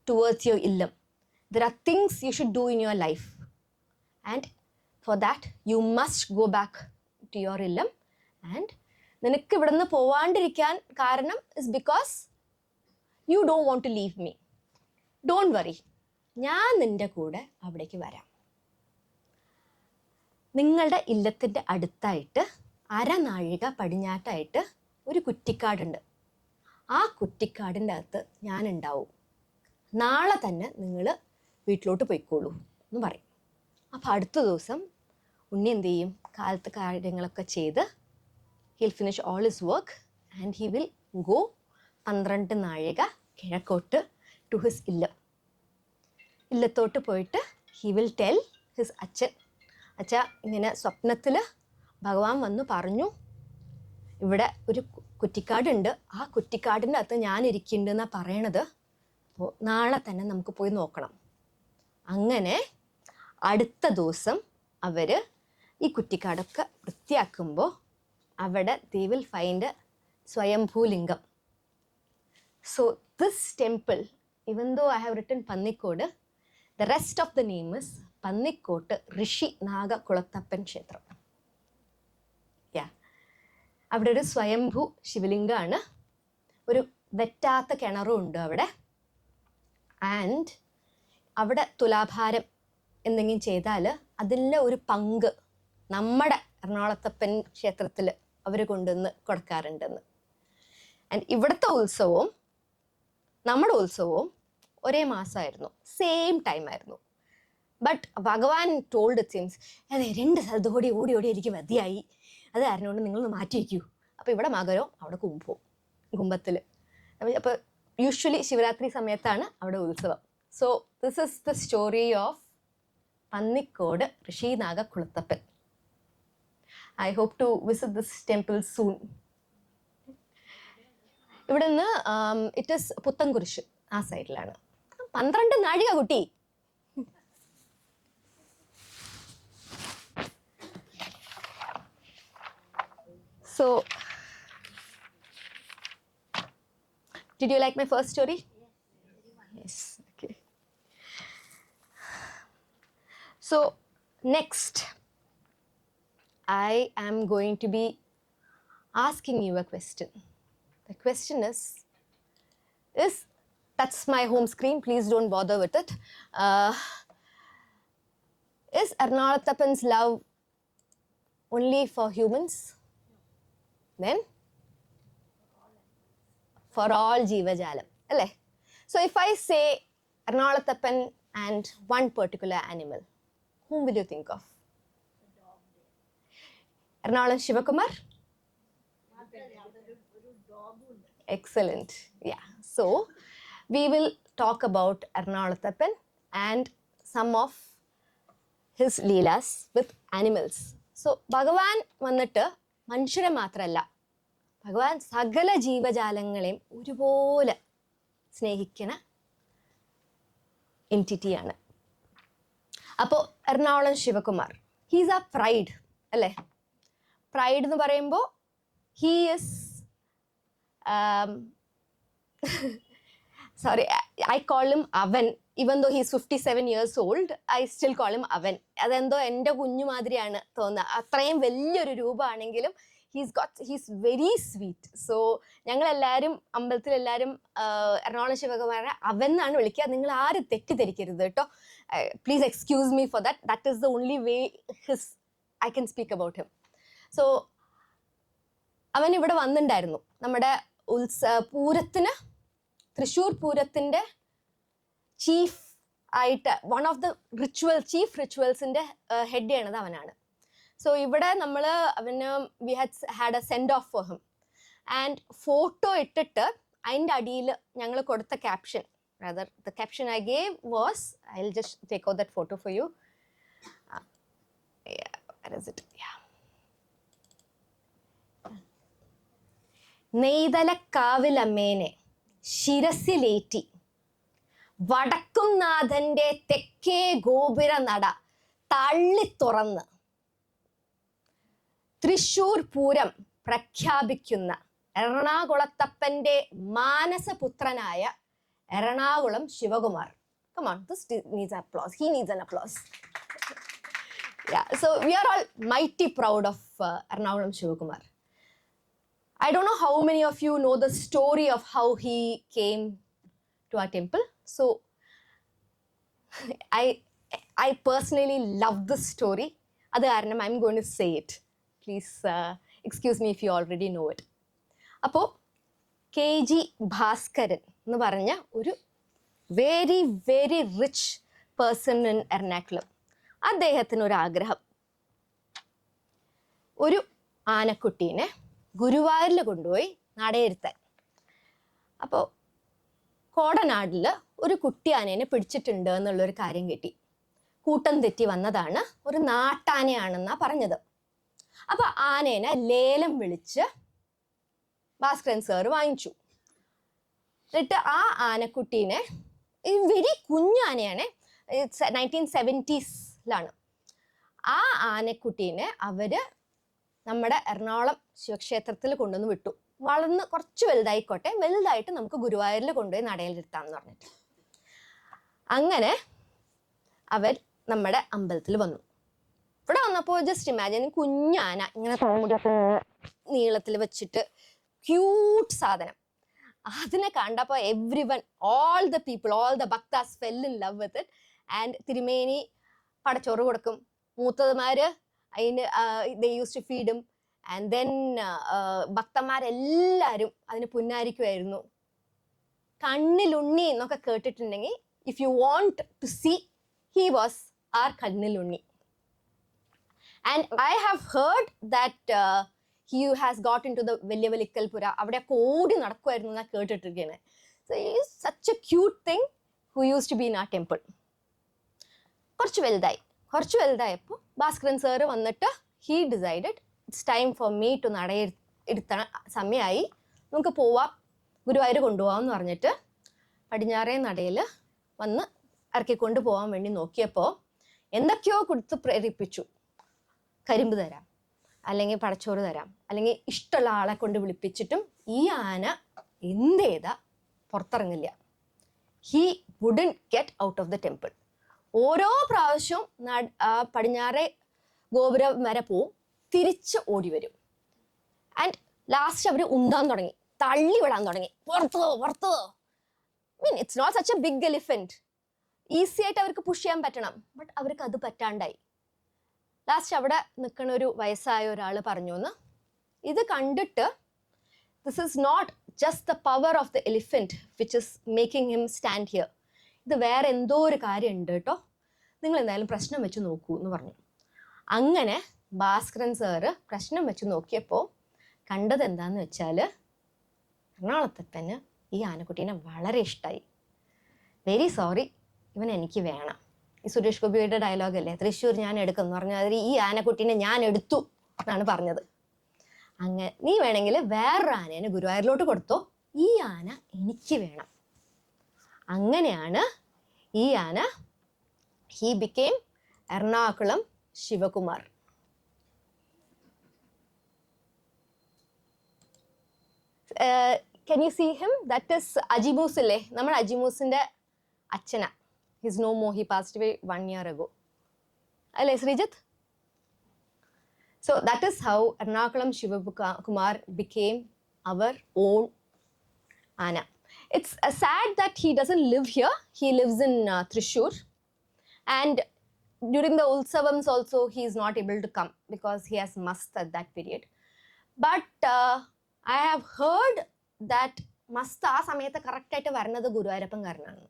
towards your ഇല്ലം. There are things you should do in your life and for that you must go back to your ഇല്ലം. ആൻഡ് നിനക്ക് ഇവിടെ നിന്ന് പോവാണ്ടിരിക്കാൻ കാരണം is because you don't want to leave me. Don't worry, ഞാൻ നിൻ്റെ കൂടെ അവിടേക്ക് വരാം. നിങ്ങളുടെ ഇല്ലത്തിൻ്റെ അടുത്തായിട്ട് അരനാഴിക പടിഞ്ഞാട്ടായിട്ട് ഒരു കുറ്റിക്കാടുണ്ട്. ആ കുറ്റിക്കാടിൻ്റെ അകത്ത് ഞാനുണ്ടാവും. നാളെ തന്നെ നിങ്ങൾ വീട്ടിലോട്ട് പോയിക്കോളൂ എന്ന് പറയും. അപ്പോൾ അടുത്ത ദിവസം ഉണ്ണി എന്ത് ചെയ്യും? കാലത്ത് കാര്യങ്ങളൊക്കെ ചെയ്ത് he'll finish all his work and he will go 12 നാഴിക കിഴക്കോട്ട് to his illam. ഇല്ലത്തോട്ട് പോയിട്ട് he will tell his അച്ഛൻ, അച്ഛാ ഇങ്ങനെ സ്വപ്നത്തിൽ ഭഗവാൻ വന്ന് പറഞ്ഞു, ഇവിടെ ഒരു കുറ്റിക്കാടുണ്ട്, ആ കുറ്റിക്കാടിൻ്റെ അകത്ത് ഞാൻ ഇരിക്കുന്നുണ്ടെന്നാണ് പറയണത്, അപ്പോൾ നാളെ തന്നെ നമുക്ക് പോയി നോക്കണം. അങ്ങനെ അടുത്ത ദിവസം അവർ ഈ കുറ്റിക്കാടൊക്കെ വൃത്തിയാക്കുമ്പോൾ അവിടെ they will find a സ്വയംഭൂലിംഗം. So this temple, even though I have written Pannicode, the rest of the name is Pannicode Rishi Ernakulathappan Kshetram. Yeah. അവിടെ ഒരു സ്വയംഭൂ ശിവലിംഗമാണ്. ഒരു വെറ്റാത്ത കിണറും ഉണ്ട് അവിടെ. ആൻഡ് അവിടെ തുലാഭാരം എന്തെങ്കിലും ചെയ്താൽ അതിൻ്റെ ഒരു പങ്ക് നമ്മുടെ എറണാകുളത്തപ്പൻ ക്ഷേത്രത്തിൽ അവർ കൊണ്ടുവന്ന് കൊടുക്കാറുണ്ടെന്ന്. ആൻഡ് ഇവിടുത്തെ ഉത്സവവും നമ്മുടെ ഉത്സവവും ഒരേ മാസമായിരുന്നു, സെയിം ടൈം ആയിരുന്നു. ബട്ട് ഭഗവാൻ ടോൾഡ് ഇറ്റ് സീംസ് അതെ 2 സ്ഥലത്ത് ഓടി ഓടി ഓടി എനിക്ക് മതിയായി, അത് കാരണം കൊണ്ട് നിങ്ങളൊന്ന് മാറ്റി വയ്ക്കൂ. അപ്പോൾ ഇവിടെ മകരവും അവിടെ കുംഭവും, കുംഭത്തിൽ. അപ്പോൾ യൂഷ്വലി ശിവരാത്രി സമയത്താണ് അവിടെ ഉത്സവം. So this is the story of Pannikode Rishinagakulathappan. I hope to visit this temple soon. ഇവിടെ നിന്ന് ഇറ്റ് ഇസ് പുത്തൻകുരിശ് ആ സൈഡിലാണ്. 12 നാഴിക കുട്ടി. So, did you like my first story? Yes. Okay. So, next, I am going to be asking you a question. The question is that's my home screen, please don't bother with it. Is Ernakulathappan's love only for humans? Then for all jeevajalam, alle? So if I say Ernakulathappan and one particular animal, whom will you think of? Ernakulam Shivakumar? Excellent. Yeah. So we will talk about Ernakulathappan and some of his leelas with animals. So Bhagavan വന്നിട്ട് മനുഷ്യരെ മാത്രമല്ല, ഭഗവാൻ സകല ജീവജാലങ്ങളെയും ഒരുപോലെ സ്നേഹിക്കുന്ന എൻറ്റിറ്റിയാണ്. അപ്പോൾ Ernakulam Shivakumar, he's ആ pride അല്ലേ? പ്രൈഡ് എന്ന് പറയുമ്പോൾ he is sorry, I call him Avan. Even though he's 57 years old, I still call him Avan. അതെന്തോ എൻ്റെ കുഞ്ഞു മാതിരിയാണ് തോന്നുക. അത്രയും വലിയൊരു രൂപമാണെങ്കിലും he's very sweet. So ഞങ്ങളെല്ലാവരും അമ്പലത്തിലെല്ലാവരും എറണാകുളം ശിവകുമാരനെ അവൻ എന്നാണ് വിളിക്കുക. നിങ്ങൾ ആരും തെറ്റിദ്ധരിക്കരുത് കേട്ടോ. Please excuse me for that. That is the only way I can speak about him. So അവൻ ഇവിടെ വന്നിട്ടുണ്ടായിരുന്നു നമ്മുടെ പൂരത്തിന്, തൃശ്ശൂർ പൂരത്തിൻ്റെ ചീഫ് ആയിട്ട് വൺ ഓഫ് ദ ചീഫ് റിച്വൽസിൻ്റെ ഹെഡ് ചെയ്യണത് അവനാണ്. സോ ഇവിടെ നമ്മൾ അവന് we had a send off for him and photo ഇട്ടിട്ട് അതിൻ്റെ അടിയിൽ ഞങ്ങൾ കൊടുത്ത caption, rather the caption I gave was, I'll just take out that photo for you. Yeah, where is it? Yeah. നെയ്തലക്കാവിലമ്മേനെ ശിരസിലേറ്റി വടക്കും നാഥന്റെ തെക്കേ ഗോപുര നട തള്ളിത്തുറന്ന് തൃശ്ശൂർ പൂരം പ്രഖ്യാപിക്കുന്ന എറണാകുളത്തപ്പന്റെ മാനസപുത്രനായ Ernakulam Shivakumar. Come on, this needs applause. He needs an applause. Yeah, so we are all mighty proud of Ernakulam Shivakumar. I don't know how many of you know the story of how he came to our temple. So I personally love this story. Adu karanam I'm going to say it. Please excuse me if you already know it. Appo KG Bhaskaran ennu paranja oru very very rich person in Ernakulam. അദ്ദേഹത്തിന് ഒരു ആഗ്രഹം, ഒരു ആനക്കുട്ടീനെ ഗുരുവായൂരിൽ കൊണ്ടുപോയി നടയിരുത്താൻ. അപ്പോൾ കോടനാടിൽ ഒരു കുട്ടി ആനേനെ പിടിച്ചിട്ടുണ്ട് എന്നുള്ളൊരു കാര്യം കിട്ടി. കൂട്ടം തെറ്റി വന്നതാണ്, ഒരു നാട്ടാനയാണെന്നാണ് പറഞ്ഞത്. അപ്പോൾ ആനേനെ ലേലം വിളിച്ച് ഭാസ്കരൻ സാറ് വാങ്ങിച്ചു. എന്നിട്ട് ആ ആനക്കുട്ടീനെ, വെരി കുഞ്ഞാനയാണ്, 1970s ആ ആനക്കുട്ടീനെ അവർ നമ്മുടെ എറണാകുളം ശിവക്ഷേത്രത്തിൽ കൊണ്ടുവന്ന് വിട്ടു. വളർന്ന് കുറച്ച് വലുതായിക്കോട്ടെ, വലുതായിട്ട് നമുക്ക് ഗുരുവായൂരിൽ കൊണ്ടുപോയി നടയിലിരുത്താമെന്ന് പറഞ്ഞിട്ട്. അങ്ങനെ അവർ നമ്മുടെ അമ്പലത്തിൽ വന്നു. ഇവിടെ വന്നപ്പോൾ ജസ്റ്റ് ഇമാജിൻ, കുഞ്ഞാന ഇങ്ങനെ നീളത്തിൽ വെച്ചിട്ട് ക്യൂട്ട് സാധനം. അതിനെ കണ്ടപ്പോൾ everyone, all the people, all the bhaktas fell in love with it. And തിരുമേനി പടച്ചോറ് കൊടുക്കും, മൂത്തമാര് അതിന് they used to feed him. And then ഭക്തന്മാരെല്ലാവരും അതിന് പുന്നാരിക്കുമായിരുന്നു. കണ്ണിലുണ്ണി എന്നൊക്കെ കേട്ടിട്ടുണ്ടെങ്കിൽ, if you want to see, he was our കണ്ണിലുണ്ണി. And I have heard that he has got into the Velliyavalikkalpura. അവിടെയൊക്കെ ഓടി നടക്കുമായിരുന്നു എന്നാ കേട്ടിട്ടിരിക്കുകയാണ്. So he is such a cute thing who used to be in our temple. കുറച്ച് വലുതായപ്പോൾ Bhaskaran sir വന്നിട്ട് he decided it's time for me to നടയിരുത്തണ സമയമായി, നമുക്ക് പോവാം, ഗുരുവായൂർ കൊണ്ടുപോകാമെന്ന് പറഞ്ഞിട്ട് പടിഞ്ഞാറേ നടയിൽ വന്ന് ഇറക്കിക്കൊണ്ട് പോകാൻ വേണ്ടി നോക്കിയപ്പോൾ എന്തൊക്കെയോ കൊടുത്ത് പ്രേരിപ്പിച്ചു. കരിമ്പ് തരാം, അല്ലെങ്കിൽ പടച്ചോറ് തരാം, അല്ലെങ്കിൽ ഇഷ്ടമുള്ള ആളെ കൊണ്ട് വിളിപ്പിച്ചിട്ടും ഈ ആന എന്തേതാ പുറത്തിറങ്ങില്ല. He wouldn't get out of the temple. ഓരോ പ്രാവശ്യവും പടിഞ്ഞാറേ ഗോപുരം വരെ പോവും, തിരിച്ച് ഓടി വരും. ആൻഡ് ലാസ്റ്റ് അവർ ഉന്താൻ തുടങ്ങി, തള്ളി വിടാൻ തുടങ്ങി, പുറത്ത്. Mean it's not such a big elephant, easy ആയിട്ട് അവർക്ക് പുഷ് ചെയ്യാൻ പറ്റണം. ബട്ട് അവർക്ക് അത് പറ്റാണ്ടായി. ലാസ്റ്റ് അവിടെ നിൽക്കുന്ന ഒരു വയസ്സായ ഒരാൾ പറഞ്ഞു എന്ന്, ഇത് കണ്ടിട്ട് this is not just the power of the elephant which is making him stand here. ഇത് വേറെ എന്തോ ഒരു കാര്യം ഉണ്ട് കേട്ടോ, നിങ്ങൾ എന്തായാലും പ്രശ്നം വെച്ച് നോക്കൂ എന്ന് പറഞ്ഞു. അങ്ങനെ ഭാസ്കരൻ സാറ് പ്രശ്നം വെച്ച് നോക്കിയപ്പോൾ കണ്ടത് എന്താന്ന് വെച്ചാൽ, എറണാകുളത്തപ്പന് ഈ ആനക്കുട്ടീനെ വളരെ ഇഷ്ടമായി. വെരി സോറി, ഇവൻ എനിക്ക് വേണം. ഈ സുരേഷ് ഗോപിയുടെ ഡയലോഗ് അല്ലേ, തൃശ്ശൂർ ഞാൻ എടുക്കും എന്ന് പറഞ്ഞാൽ അതിൽ ഈ ആനക്കുട്ടീനെ ഞാൻ എടുത്തു എന്നാണ് പറഞ്ഞത്. അങ്ങനെ നീ വേണമെങ്കിൽ വേറൊരു ആനേനെ ഗുരുവായൂരിലോട്ട് കൊടുത്തോ, ഈ ആന എനിക്ക് വേണം. അങ്ങനെയാണ് ഈ ആന he became Ernakulam Shivakumar. Can you see him? That is അജിമൂസ് ഇല്ലേ, നമ്മുടെ അജിമൂസിന്റെ അച്ഛന. He's no more, he passed away 1 year ago. അല്ലേ Sreejith? So that is how Ernakulathappan Shivakumar became our own Ana. It's sad that he doesn't live here. He lives in Thrissur. And during the Ulsavams also, he is not able to come because he has mast at that period. But I have heard that mast ആ സമയത്ത് കറക്റ്റായിട്ട് വരുന്നത് ഗുരുവായൂരപ്പൻ കാരനാണ്.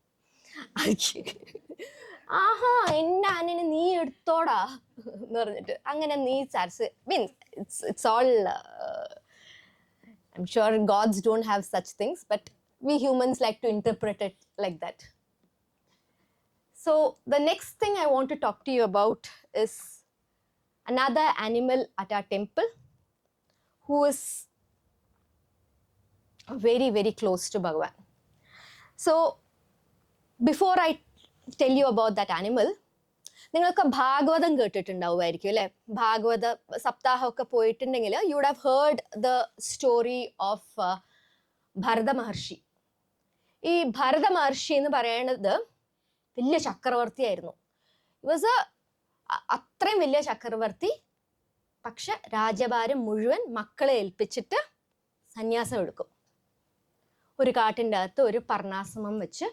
ആഹാ എൻ്റെ ആനനെ നീ എടുത്തോടാ എന്ന് പറഞ്ഞിട്ട് അങ്ങനെ നീ ചർച്ച means it's all I M sure gods don't have such things but we humans like to interpret it like that. So the next thing I want to talk to you about is another animal at our temple who is very, very close to Bhagavan. So before I tell you about that animal, നിങ്ങൾക്ക് ഭാഗവതം കേട്ടിട്ടുണ്ടാവുമായിരിക്കും അല്ലേ? ഭാഗവത സപ്താഹമൊക്കെ പോയിട്ടുണ്ടെങ്കിൽ you would have heard the story of ഭരത മഹർഷി. ഈ ഭരത മഹർഷി എന്ന് പറയുന്നത് വലിയ ചക്രവർത്തിയായിരുന്നു. Was അത്രയും വലിയ ചക്രവർത്തി. പക്ഷെ രാജഭാരം മുഴുവൻ മക്കളെ ഏൽപ്പിച്ചിട്ട് സന്യാസം എടുക്കും. ഒരു കാട്ടിൻ്റെ അകത്ത് ഒരു പർണാശ്രമം വെച്ച്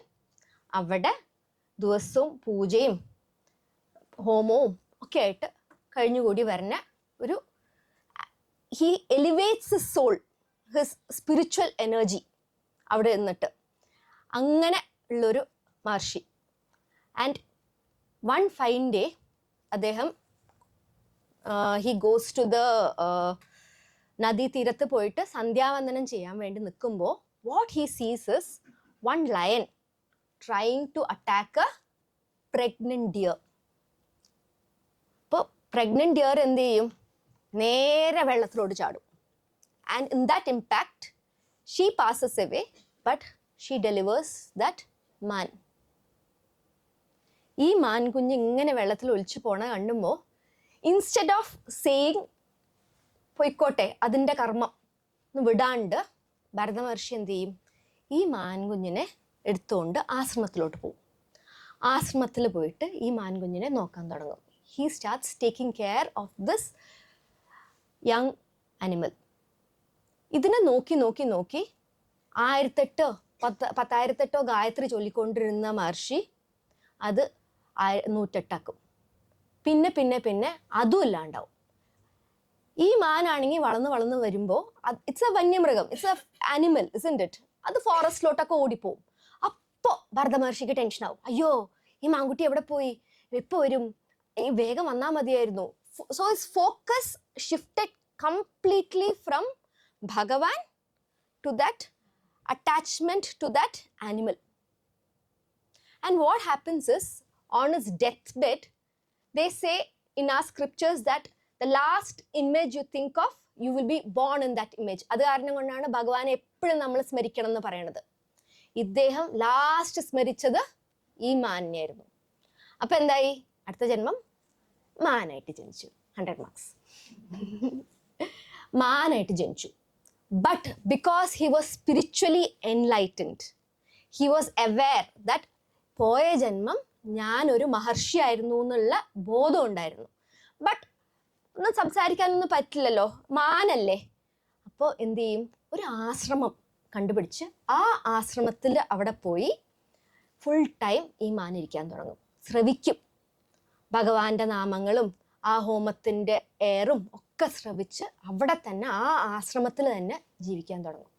അവിടെ ദിവസവും പൂജയും ഹോമവും ഒക്കെ ആയിട്ട് കഴിഞ്ഞുകൂടി വരുന്ന ഒരു he elevates his soul, his spiritual energy അവിടെ നിന്നിട്ട് അങ്ങനെ ഉള്ളൊരു മഹർഷി. ആൻഡ് വൺ ഫൈൻ ഡേ അദ്ദേഹം ഹി ഗോസ് ടു ദ നദീതീരത്ത് പോയിട്ട് സന്ധ്യാവന്ദനം ചെയ്യാൻ വേണ്ടി നിൽക്കുമ്പോൾ what he sees is one lion trying to attack a pregnant deer. അപ്പോൾ pregnant deer എന്ത് ചെയ്യും? നേരെ വെള്ളത്തിലോട്ട് ചാടും. And in that impact, she passes away, but she delivers that man. ഈ മാൻകുഞ്ഞ് ഇങ്ങനെ വെള്ളത്തിൽ ഒലിച്ചു പോണ കണ്ടുമ്പോൾ ഇൻസ്റ്റെഡ് ഓഫ് സേയിങ് പൊയ്ക്കോട്ടെ അതിൻ്റെ കർമ്മം എന്ന് വിടാണ്ട് ഭരത മഹർഷി എന്ത് ചെയ്യും? ഈ മാൻകുഞ്ഞിനെ എടുത്തുകൊണ്ട് ആശ്രമത്തിലോട്ട് പോകും. ആശ്രമത്തിൽ പോയിട്ട് ഈ മാൻകുഞ്ഞിനെ നോക്കാൻ തുടങ്ങും. He starts taking care of this young animal. ഇതിനെ നോക്കി നോക്കി നോക്കി 1008 ഗായത്രി ചൊല്ലിക്കൊണ്ടിരുന്ന മഹർഷി അത് 108 പിന്നെ പിന്നെ പിന്നെ അതും ഇല്ലാണ്ടാവും. ഈ മാനാണെങ്കിൽ വളർന്ന് വരുമ്പോൾ ഇറ്റ്സ് എ വന്യമൃഗം, it's a animal isn't it? അത് ഫോറസ്റ്റിലോട്ടൊക്കെ ഓടിപ്പോവും. അപ്പോൾ ഭരത മഹർഷിക്ക് ടെൻഷനാവും. അയ്യോ, ഈ മാങ്കുട്ടി എവിടെ പോയി, എപ്പോൾ വരും, ഈ വേഗം വന്നാൽ മതിയായിരുന്നു. So his focus shifted completely from ഭഗവാൻ to that attachment to that animal. And what happens is, on his deathbed, they say in our scriptures that the last image you think of, you will be born in that image. അത് കാരണം കൊണ്ടാണ് ഭഗവാനെ എപ്പോഴും നമ്മൾ സ്മരിക്കണം എന്ന് പറയുന്നത്. ഇദ്ദേഹം last സ്മരിച്ചത് ഈ മാനിനെയായിരുന്നു. അപ്പൊ എന്തായി, അടുത്ത ജന്മം മാനായിട്ട് ജനിച്ചു. 100 marks. മാനായിട്ട് ജനിച്ചു. But because he was spiritually enlightened, he was aware that പോയ ജന്മം ഞാനൊരു മഹർഷിയായിരുന്നു എന്നുള്ള ബോധം ഉണ്ടായിരുന്നു. ബട്ട് ഒന്നും സംസാരിക്കാനൊന്നും പറ്റില്ലല്ലോ, മാനല്ലേ. അപ്പോൾ എന്ത് ചെയ്യും, ഒരു ആശ്രമം കണ്ടുപിടിച്ച് ആ ആശ്രമത്തിൽ അവിടെ പോയി ഫുൾ ടൈം ഈ മാനിരിക്കാൻ തുടങ്ങും. ശ്രവിക്കും, ഭഗവാന്റെ നാമങ്ങളും ആ ഹോമത്തിൻ്റെ എയറും ഒക്കെ ശ്രവിച്ച് അവിടെ തന്നെ ആ ആശ്രമത്തിൽ തന്നെ ജീവിക്കാൻ തുടങ്ങും.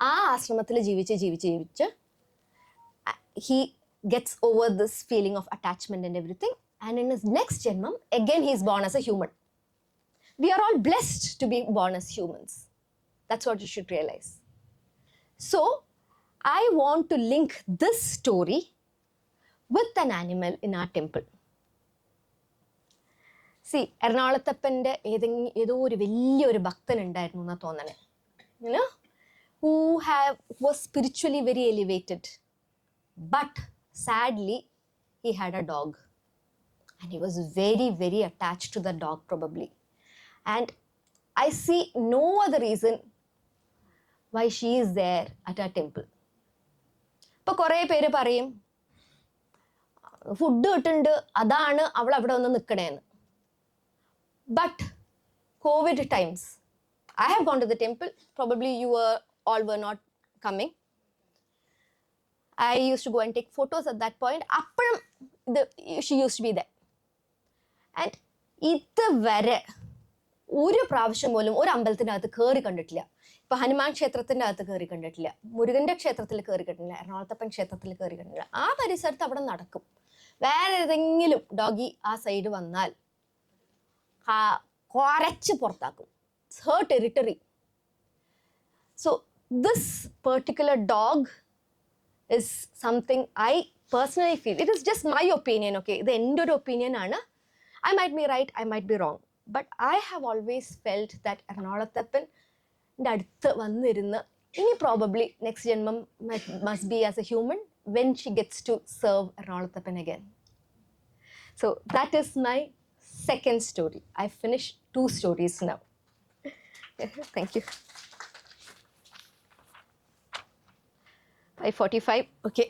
ആ ആശ്രമത്തിൽ ജീവിച്ച് he gets over this feeling of attachment and everything, and in his next janmam again he is born as a human. We are all blessed to be born as humans. That's what you should realize. So I want to link this story with an animal in our temple. See, എറണാകുളത്തപ്പൻ്റെ ഏതോ ഒരു വലിയൊരു ഭക്തൻ ഉണ്ടായിരുന്നു എന്നാണ് തോന്നണേ, who was spiritually very elevated, but sadly he had a dog and he was very, very attached to the dog probably, and I see no other reason why she is there at our temple. ഇപ്പൊ കുറേ പേര് പറയും food കിട്ടുന്നുണ്ട്, അതാണ് അവൾ അവിടെ വന്ന് നിൽക്കണേന്ന്. But COVID times, I have gone to the temple. Probably you all were not coming. I used to go and take photos at that point. She used to be there. And ഇതുവരെ ഒരു പ്രാവശ്യം പോലും ഒരു അമ്പലത്തിനകത്ത് കയറി കണ്ടിട്ടില്ല. ഇപ്പൊ ഹനുമാൻ ക്ഷേത്രത്തിൻ്റെ അകത്ത് കയറി കണ്ടിട്ടില്ല, മുരുകൻ്റെ ക്ഷേത്രത്തിൽ കയറി കണ്ടിട്ടില്ല, എറണാകുളത്തപ്പൻ ക്ഷേത്രത്തിൽ കയറി കണ്ടിട്ടില്ല. ആ പരിസരത്ത് അവിടെ നടക്കും. വേറെ ഏതെങ്കിലും ഡോഗി ആ സൈഡ് വന്നാൽ കുറച്ച് പുറത്താക്കും. It's her territory. So this particular dog is something I personally feel. It is just my opinion, okay? ഇത് എൻ്റെ ഒരു ഒപ്പീനിയൻ ആണ്. I might be right, I might be wrong. But I have always felt that എറണാകുളത്തപ്പൻ്റെ അടുത്ത് വന്നിരുന്ന് ഇനി probably next ജന്മം must be as a human when she gets to serve Ernakulathappan again. So that is my second story. I finished 2 stories now. Thank you. 5:45. Okay.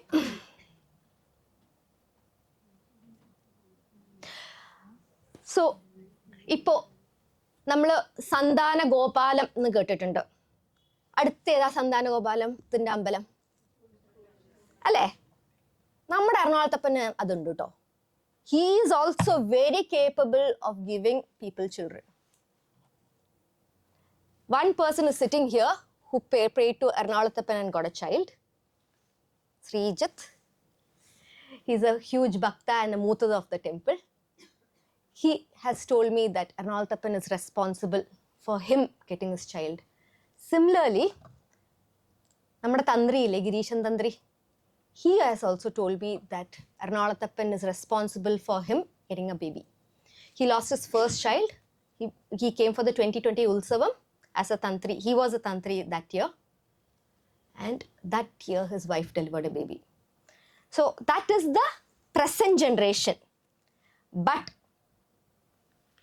So ഇപ്പോ നമ്മൾ സന്താന ഗോപാലം എന്ന് കേട്ടിട്ടുണ്ട്. അടുത്തേതാ സന്താന ഗോപാലത്തിന്റെ അമ്പലം അല്ലേ? നമ്മുടെ എറണാകുളത്തപ്പന് അതുണ്ട് കേട്ടോ. He is also very capable of giving people children. One person is sitting here who prayed to Ernakulathappan and got a child. Srijat. He's a huge bhakta and a mutada of the temple. He has told me that Ernakulathappan is responsible for him getting his child. Similarly, നമ്മുടെ തന്ത്രി ഇല്ലേ, ഗിരീശൻ തന്ത്രി, he has also told me that Ernakulathappan is responsible for him getting a baby. He lost his first child. He came for the 2020 Ulsavam as a tantri. He was a tantri that year. And that year his wife delivered a baby. So that is the present generation. But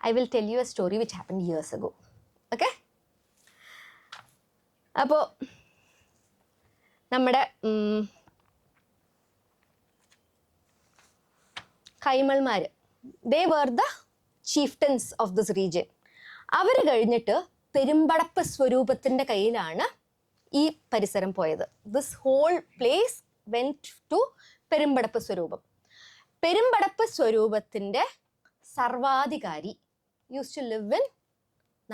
I will tell you a story which happened years ago. Okay? അപ്പോൾ നമ്മുടെ കൈമൾമാർ, they were the chieftains of this region. അവർ കഴിഞ്ഞിട്ട് പെരുമ്പടപ്പ് സ്വരൂപത്തിൻ്റെ കയ്യിലാണ് ഈ പരിസരം പോയത്. This whole place went to Perumpadappu Swaroopam. Perumpadappu സ്വരൂപത്തിൻ്റെ സർവാധികാരി use to live in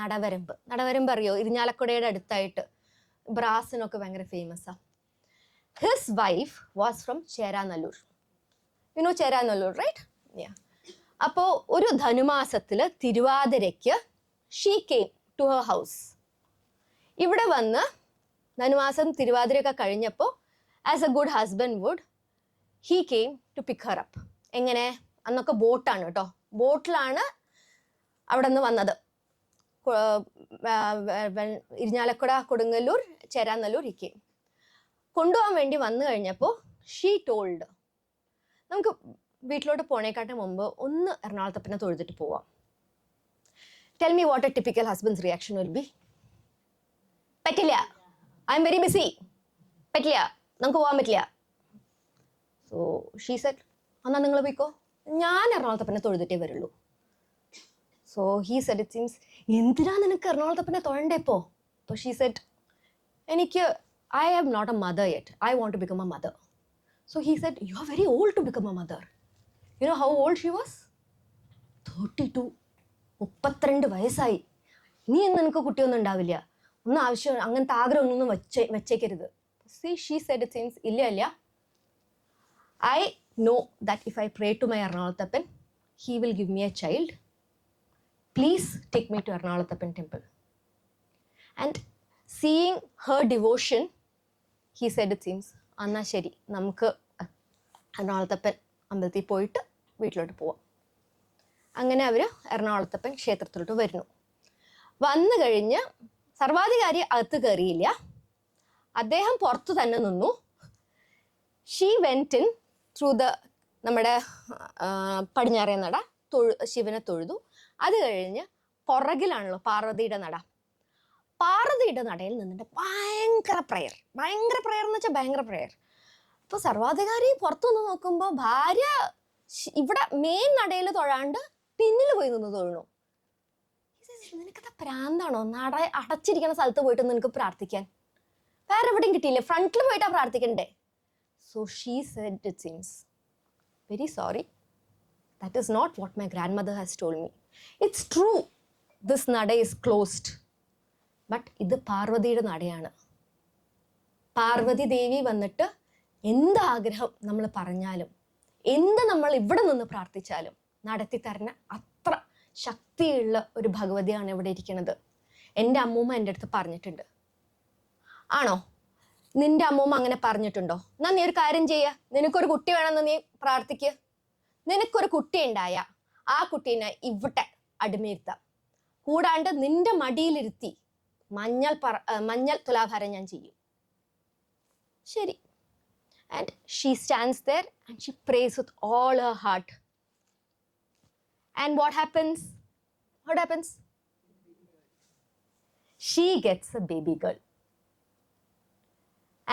Nadavaramba. Nadavaramba അറിയോ? ഇരിഞ്ഞാലക്കുടയുടെ അടുത്തായിട്ട് ബ്രാസിനൊക്കെ ഭയങ്കര ഫേമസാണ്. his wife was from Cheranallur. You know Cheranallur, right? Yeah. അപ്പോൾ ഒരു ധനുമാസത്തിൽ തിരുവാതിരയ്ക്ക് she came to her house. ഇവിടെ വന്ന് ധനുമാസം തിരുവാതിരയൊക്കെ കഴിഞ്ഞപ്പോൾ as a good husband would he came to pick her up. എങ്ങനെ? അന്നൊക്കെ ബോട്ടാണ് കേട്ടോ, ബോട്ടിലാണ് അവിടെ നിന്ന് വന്നത്. Irinjalakuda, Kodungallur, Cheranallur he came. കൊണ്ടുപോകാൻ വേണ്ടി വന്നു കഴിഞ്ഞപ്പോൾ ഷീ ടോൾഡ്, നമുക്ക് വീട്ടിലോട്ട് പോണേക്കാട്ട് മുമ്പ് ഒന്ന് എറണാകുളത്തപ്പനെ തൊഴുതിട്ട് പോവാം. Tell me what a typical husband's reaction will be? പറ്റില്ല, ഐ എം വെരി ബിസി, പറ്റില്ല, നമുക്ക് പോകാൻ പറ്റില്ല. സോ ഷീ സെഡ്, എന്നാൽ നിങ്ങൾ പോയിക്കോ, ഞാൻ എറണാകുളത്തപ്പനെ തൊഴുതിട്ടേ വരുള്ളൂ. So he said, it seems എന്തിനാ നിനക്ക് എറണാകുളത്തപ്പനെ തൊഴണ്ടേ ഇപ്പോൾ? അപ്പോൾ ഷീ സെഡ്, എനിക്ക് I am not a mother yet. I want to become a mother. So he said, you are very old to become a mother. You know how old she was? 32. 32 വയസ്സായി. ഇനി നിനക്ക് കുട്ടിയൊന്നും ഉണ്ടാവില്ല, ഒന്നും ആവശ്യം, അങ്ങനത്തെ ആഗ്രഹമൊന്നും വെച്ചേക്കരുത്. See, she said it seems, ഇല്ല, I know that if I pray to my Ernakulathappan, he will give me a child. Please take me to Ernakulathappan temple. And seeing her devotion, he said it seems, എന്നാൽ ശരി, നമുക്ക് എറണാകുളത്തപ്പൻ അമ്പലത്തിൽ പോയിട്ട് വീട്ടിലോട്ട് പോവാം. അങ്ങനെ അവർ എറണാകുളത്തപ്പൻ ക്ഷേത്രത്തിലോട്ട് വരുന്നു. വന്നു കഴിഞ്ഞ് സർവാധികാരി അകത്ത് കയറിയില്ല, അദ്ദേഹം പുറത്തു തന്നെ നിന്നു. She went in through the നമ്മുടെ പടിഞ്ഞാറേ നട, ശിവനെ തൊഴുതു. അത് കഴിഞ്ഞ് പുറകിലാണല്ലോ പാർവതിയുടെ നട. പാർവതിയുടെ നടയിൽ നിന്നിട്ട് ഭയങ്കര പ്രയർ എന്ന് വെച്ചാൽ ഭയങ്കര പ്രയർ. അപ്പോൾ സർവാധികാരി പുറത്തു നിന്ന് നോക്കുമ്പോൾ ഭാര്യ ഇവിടെ മെയിൻ നടയിൽ തൊഴാണ്ട് പിന്നിൽ പോയി നിന്ന് തൊഴണു. നിനക്കത് പ്രാന്താണോ? നട അടച്ചിരിക്കുന്ന സ്ഥലത്ത് പോയിട്ട് നിനക്ക് പ്രാർത്ഥിക്കാൻ വേറെ എവിടെയും കിട്ടിയില്ലേ? ഫ്രണ്ടിൽ പോയിട്ടാ പ്രാർത്ഥിക്കണ്ടേ? So she said, it seems, very sorry, that is not what my grandmother has told me. It's true, this nada is closed. But ഇത് പാർവതിയുടെ നടയാണ്. പാർവതി ദേവി വന്നിട്ട് എന്ത് ആഗ്രഹം നമ്മൾ പറഞ്ഞാലും, എന്ത് നമ്മൾ ഇവിടെ നിന്ന് പ്രാർത്ഥിച്ചാലും നടത്തി തരുന്ന അത്ര ശക്തിയുള്ള ഒരു ഭഗവതിയാണ് ഇവിടെ ഇരിക്കുന്നത്. എൻ്റെ അമ്മൂമ്മ എൻ്റെ അടുത്ത് പറഞ്ഞിട്ടുണ്ട്. ആണോ? നിന്റെ അമ്മൂമ്മ അങ്ങനെ പറഞ്ഞിട്ടുണ്ടോ? എന്നാൽ നീ ഒരു കാര്യം ചെയ്യുക, നിനക്കൊരു കുട്ടി വേണമെന്ന് നീ പ്രാർത്ഥിക്കുക. നിനക്കൊരു കുട്ടി ഉണ്ടായ ആ കുട്ടീനെ ഇവിടെ അടിമയിരുത്താം, കൂടാണ്ട് നിന്റെ മടിയിലിരുത്തി മഞ്ഞൾ തുലാഭാരം ഞാൻ ചെയ്യും. ശരി. And she stands there and she prays with all her heart. And what happens? She gets a baby girl.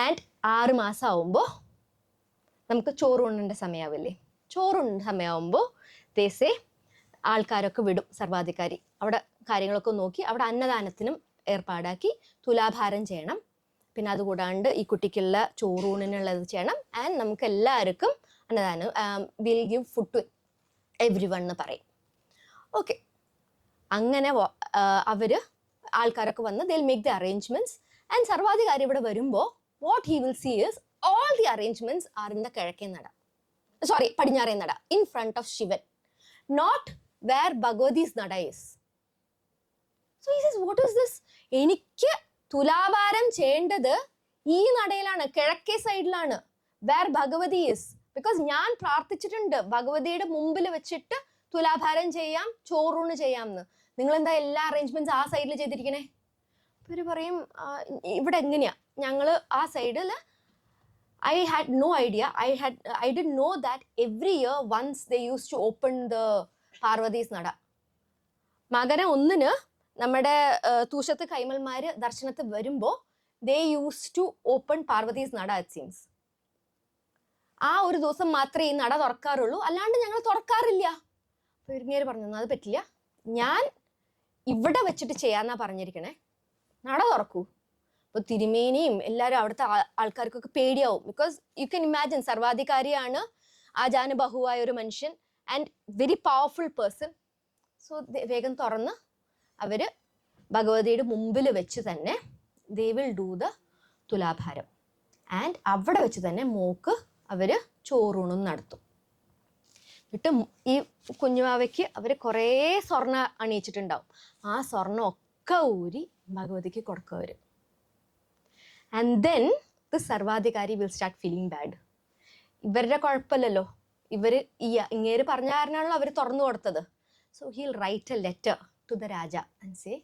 And 6 മാസം ആവുമ്പോൾ നമുക്ക് ചോറുണ്ണേണ്ട സമയാവില്ലേ? ചോറുണ്ണേണ്ട സമയമാകുമ്പോൾ ദേശേ ആൾക്കാരൊക്കെ വിടും, സർവാധികാരി അവിടെ കാര്യങ്ങളൊക്കെ നോക്കി അവിടെ അന്നദാനത്തിനും ഏർപ്പാടാക്കി തുലാഭാരം ചെയ്യണം. പിന്നെ അതുകൂടാണ്ട് ഈ കുട്ടിക്കുള്ള ചോറൂണിനുള്ളത് ചെയ്യണം. ആൻഡ് നമുക്ക് എല്ലാവർക്കും അന്നദാനം, will give food to everyone എന്ന് പറയും. ഓക്കെ, അങ്ങനെ അവർ ആൾക്കാരൊക്കെ വന്ന് they'll make the arrangements. And സർവാധികാരി ഇവിടെ വരുമ്പോൾ what he will see is all the arrangements are in the പടിഞ്ഞാറേ നട, in front of Shivan, not where Bhagavathi's നട is. So he says, what is this? എനിക്ക് തുലാഭാരം ചെയ്യേണ്ടത് ഈ നടയിലാണ്, കിഴക്കേ സൈഡിലാണ്, വേർ ഭഗവതി ഇസ്. ബിക്കോസ് ഞാൻ പ്രാർത്ഥിച്ചിട്ടുണ്ട് ഭഗവതിയുടെ മുമ്പിൽ വെച്ചിട്ട് തുലാഭാരം ചെയ്യാം, ചോറൂണ് ചെയ്യാം എന്ന്. നിങ്ങൾ എന്താ എല്ലാ അറേഞ്ച്മെന്റ്സ് ആ സൈഡിൽ ചെയ്തിരിക്കണേ? ഇവർ പറയും, ഇവിടെ എങ്ങനെയാ? ഞങ്ങൾ ആ സൈഡിൽ, I had no idea. I didn't know that every year once they used to open the Parvati's Nada. മകര 1 നമ്മുടെ തൂശത്ത് കൈമൽമാര് ദർശനത്തിൽ വരുമ്പോൾ they used to open Parvati's Nada, it seems. ആ ഒരു ദിവസം മാത്രമേ ഈ നട തുറക്കാറുള്ളൂ, അല്ലാണ്ട് ഞങ്ങൾ തുറക്കാറില്ല. അപ്പോൾ ഇങ്ങേര് പറഞ്ഞു, അത് പറ്റില്ല, ഞാൻ ഇവിടെ വെച്ചിട്ട് ചെയ്യാന്നാ പറഞ്ഞിരിക്കണേ, നട തുറക്കൂ. അപ്പോൾ തിരുമേനിയും എല്ലാവരും അവിടുത്തെ ആൾക്കാർക്കൊക്കെ പേടിയാവും. ബിക്കോസ് യു ക്യാൻ ഇമാജിൻ, സർവാധികാരിയാണ്, ആജാനുബഹുവായ ഒരു മനുഷ്യൻ and very powerful person. So വേഗം തുറന്ന് അവർ ഭഗവതിയുടെ മുമ്പിൽ വെച്ച് തന്നെ they will do the തുലാഭാരം. ആൻഡ് അവിടെ വെച്ച് തന്നെ മോക്ക് അവർ ചോറൂണും നടത്തും. എന്നിട്ട് ഈ കുഞ്ഞുമാവയ്ക്ക് അവർ കുറേ സ്വർണ്ണം അണിയിച്ചിട്ടുണ്ടാവും. ആ സ്വർണ്ണം ഒക്കെ ഊരി ഭഗവതിക്ക് കൊടുക്കും അവർ. And then the sarvadhikari will start feeling bad. ഇവരുടെ കുഴപ്പമില്ലല്ലോ, ഇങ്ങേര് പറഞ്ഞ കാരണമാണല്ലോ അവർ തുറന്നു കൊടുത്തത്. So he'll write a letter to the raja and say,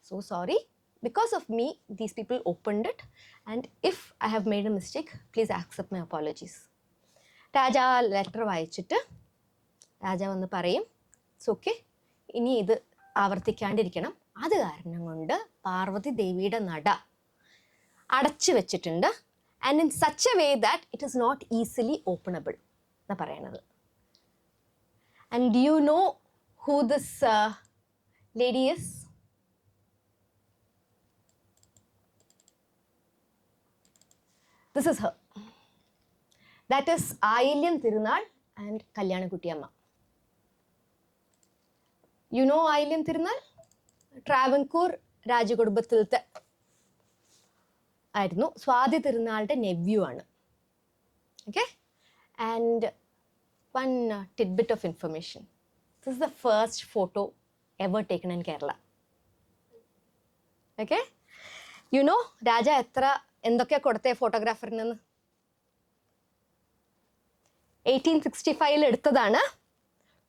so sorry, because of me these people opened it, and if I have made a mistake, please accept my apologies. Raja letter വായിച്ചിട്ട് രാജ വന്ന് പറയും, it's okay, ഇനി ഇത് ആവർത്തിക്കാണ്ടിരിക്കണം. അത് കാരണം കൊണ്ട് പാർവതി ദേവിയുടെ നട അടച്ചു വെച്ചിട്ടുണ്ട്. And in such a way that it is not easily openable എന്നാണ് പറയണത്. And do you know who this lady is? This is her. That is Ayilyam Tirunal and Kalyanakuttiamma. You know Ayilyam Tirunal? Travancore രാജകുടുംബത്തിലത്തെ ആയിരുന്നു. സ്വാതി തിരുനാളുടെ nephew ആണ്. Okay, and one tidbit of information. This is the first photo ever taken in Kerala. Okay, you know raja എന്തൊക്കെ കൊടുത്തേ ഫോട്ടോഗ്രാഫറിന്? 1865 എടുത്തതാണ്.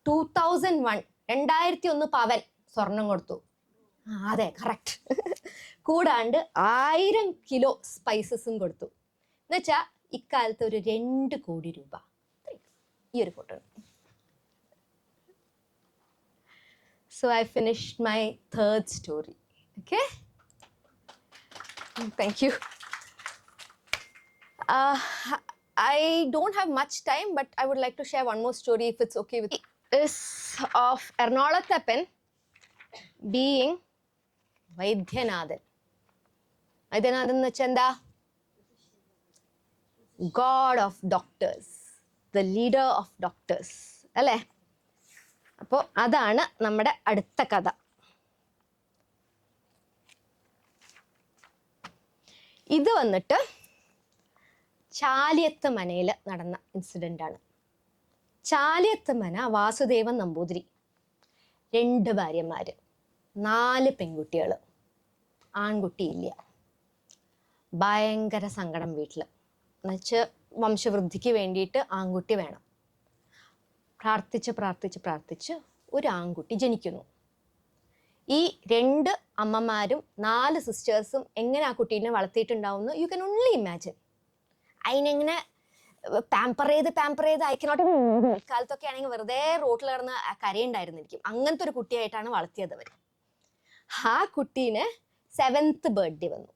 2001 പവൻ സ്വർണം കൊടുത്തു. അതെ, കറക്റ്റ്. കൂടാണ്ട് 1000 കിലോ സ്പൈസസും കൊടുത്തു. എന്നുവെച്ചാൽ ഇക്കാലത്ത് ഒരു 2 കോടി രൂപ. ഈ ഒരു photo. So I finished my third story. Okay, thank you. I don't have much time, but I would like to share one more story if it's okay with you. Is of Ernakulathappan being Vaidyanathan. Vaidyanathan എന്ന് വെച്ചാൽ എന്താ? God of doctors, the leader of doctors, അല്ലേ? അപ്പോൾ അതാണ് നമ്മുടെ അടുത്ത കഥ. ഇത് വന്നിട്ട് ചാലിയത്ത് മനയിൽ നടന്ന ഇൻസിഡൻ്റ് ആണ്. ചാലിയത്ത് മന വാസുദേവൻ നമ്പൂതിരി, 2 ഭാര്യമാർ, 4 പെൺകുട്ടികൾ, ആൺകുട്ടിയില്ല. ഭയങ്കര സങ്കടം വീട്ടിൽ. എന്നുവെച്ചാൽ വംശവൃദ്ധിക്ക് വേണ്ടിയിട്ട് ആൺകുട്ടി വേണം. പ്രാർത്ഥിച്ച് ഒരു ആൺകുട്ടി ജനിക്കുന്നു. ഈ 2 അമ്മമാരും 4 സിസ്റ്റേഴ്സും എങ്ങനെ ആ കുട്ടീനെ വളർത്തിയിട്ടുണ്ടാവുമെന്ന് യു ക്യാൻ ഓൺലി ഇമാജിൻ. അതിനെങ്ങനെ പാമ്പർ ചെയ്ത് അയക്കണോട്ട്. കാലത്തൊക്കെ ആണെങ്കിൽ വെറുതെ റോട്ടിൽ കിടന്ന് കരയുണ്ടായിരുന്നിരിക്കും. അങ്ങനത്തെ ഒരു കുട്ടിയായിട്ടാണ് വളർത്തിയത് അവർ. ആ കുട്ടീന് 7th ബർത്ത്ഡേ വന്നു.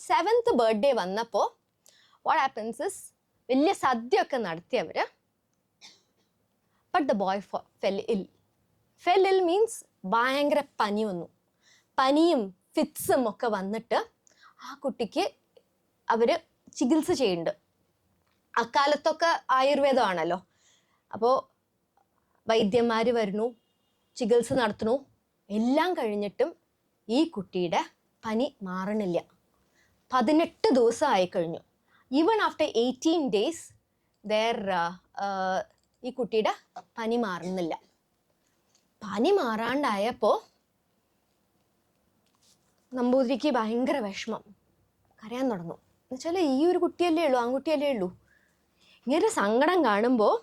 7th ബർത്ത്ഡേ വന്നപ്പോൾ വാട്ട് ഹാപ്പൻസ് ഇസ്, വലിയ സദ്യയൊക്കെ നടത്തിയവർ. ബട്ട് ദ ബോയ് ഫെൽ ഇൽ മീൻസ് ഭയങ്കര പനി വന്നു. പനിയും ഫിറ്റ്സും ഒക്കെ വന്നിട്ട് ആ കുട്ടിക്ക് അവർ ചികിത്സ ചെയ്യുന്നുണ്ട്. അക്കാലത്തൊക്കെ ആയുർവേദമാണല്ലോ. അപ്പോൾ വൈദ്യന്മാർ വരുന്നു, ചികിത്സ നടത്തുന്നു. എല്ലാം കഴിഞ്ഞിട്ടും ഈ കുട്ടിയുടെ പനി മാറണില്ല. 18 ദിവസം ആയിക്കഴിഞ്ഞു. ഈവൺ ആഫ്റ്റർ 18 days ഈ കുട്ടിയുടെ പനി മാറുന്നില്ല. പനി മാറാണ്ടായപ്പോൾ നമ്പൂതിരിക്ക് ഭയങ്കര വിഷമം, കരയാൻ തുടങ്ങും. എന്നുവെച്ചാൽ ഈ ഒരു കുട്ടിയല്ലേ ഉള്ളൂ, ആൺകുട്ടിയല്ലേ ഉള്ളൂ. ഇങ്ങനെ സങ്കടം കാണുമ്പോൾ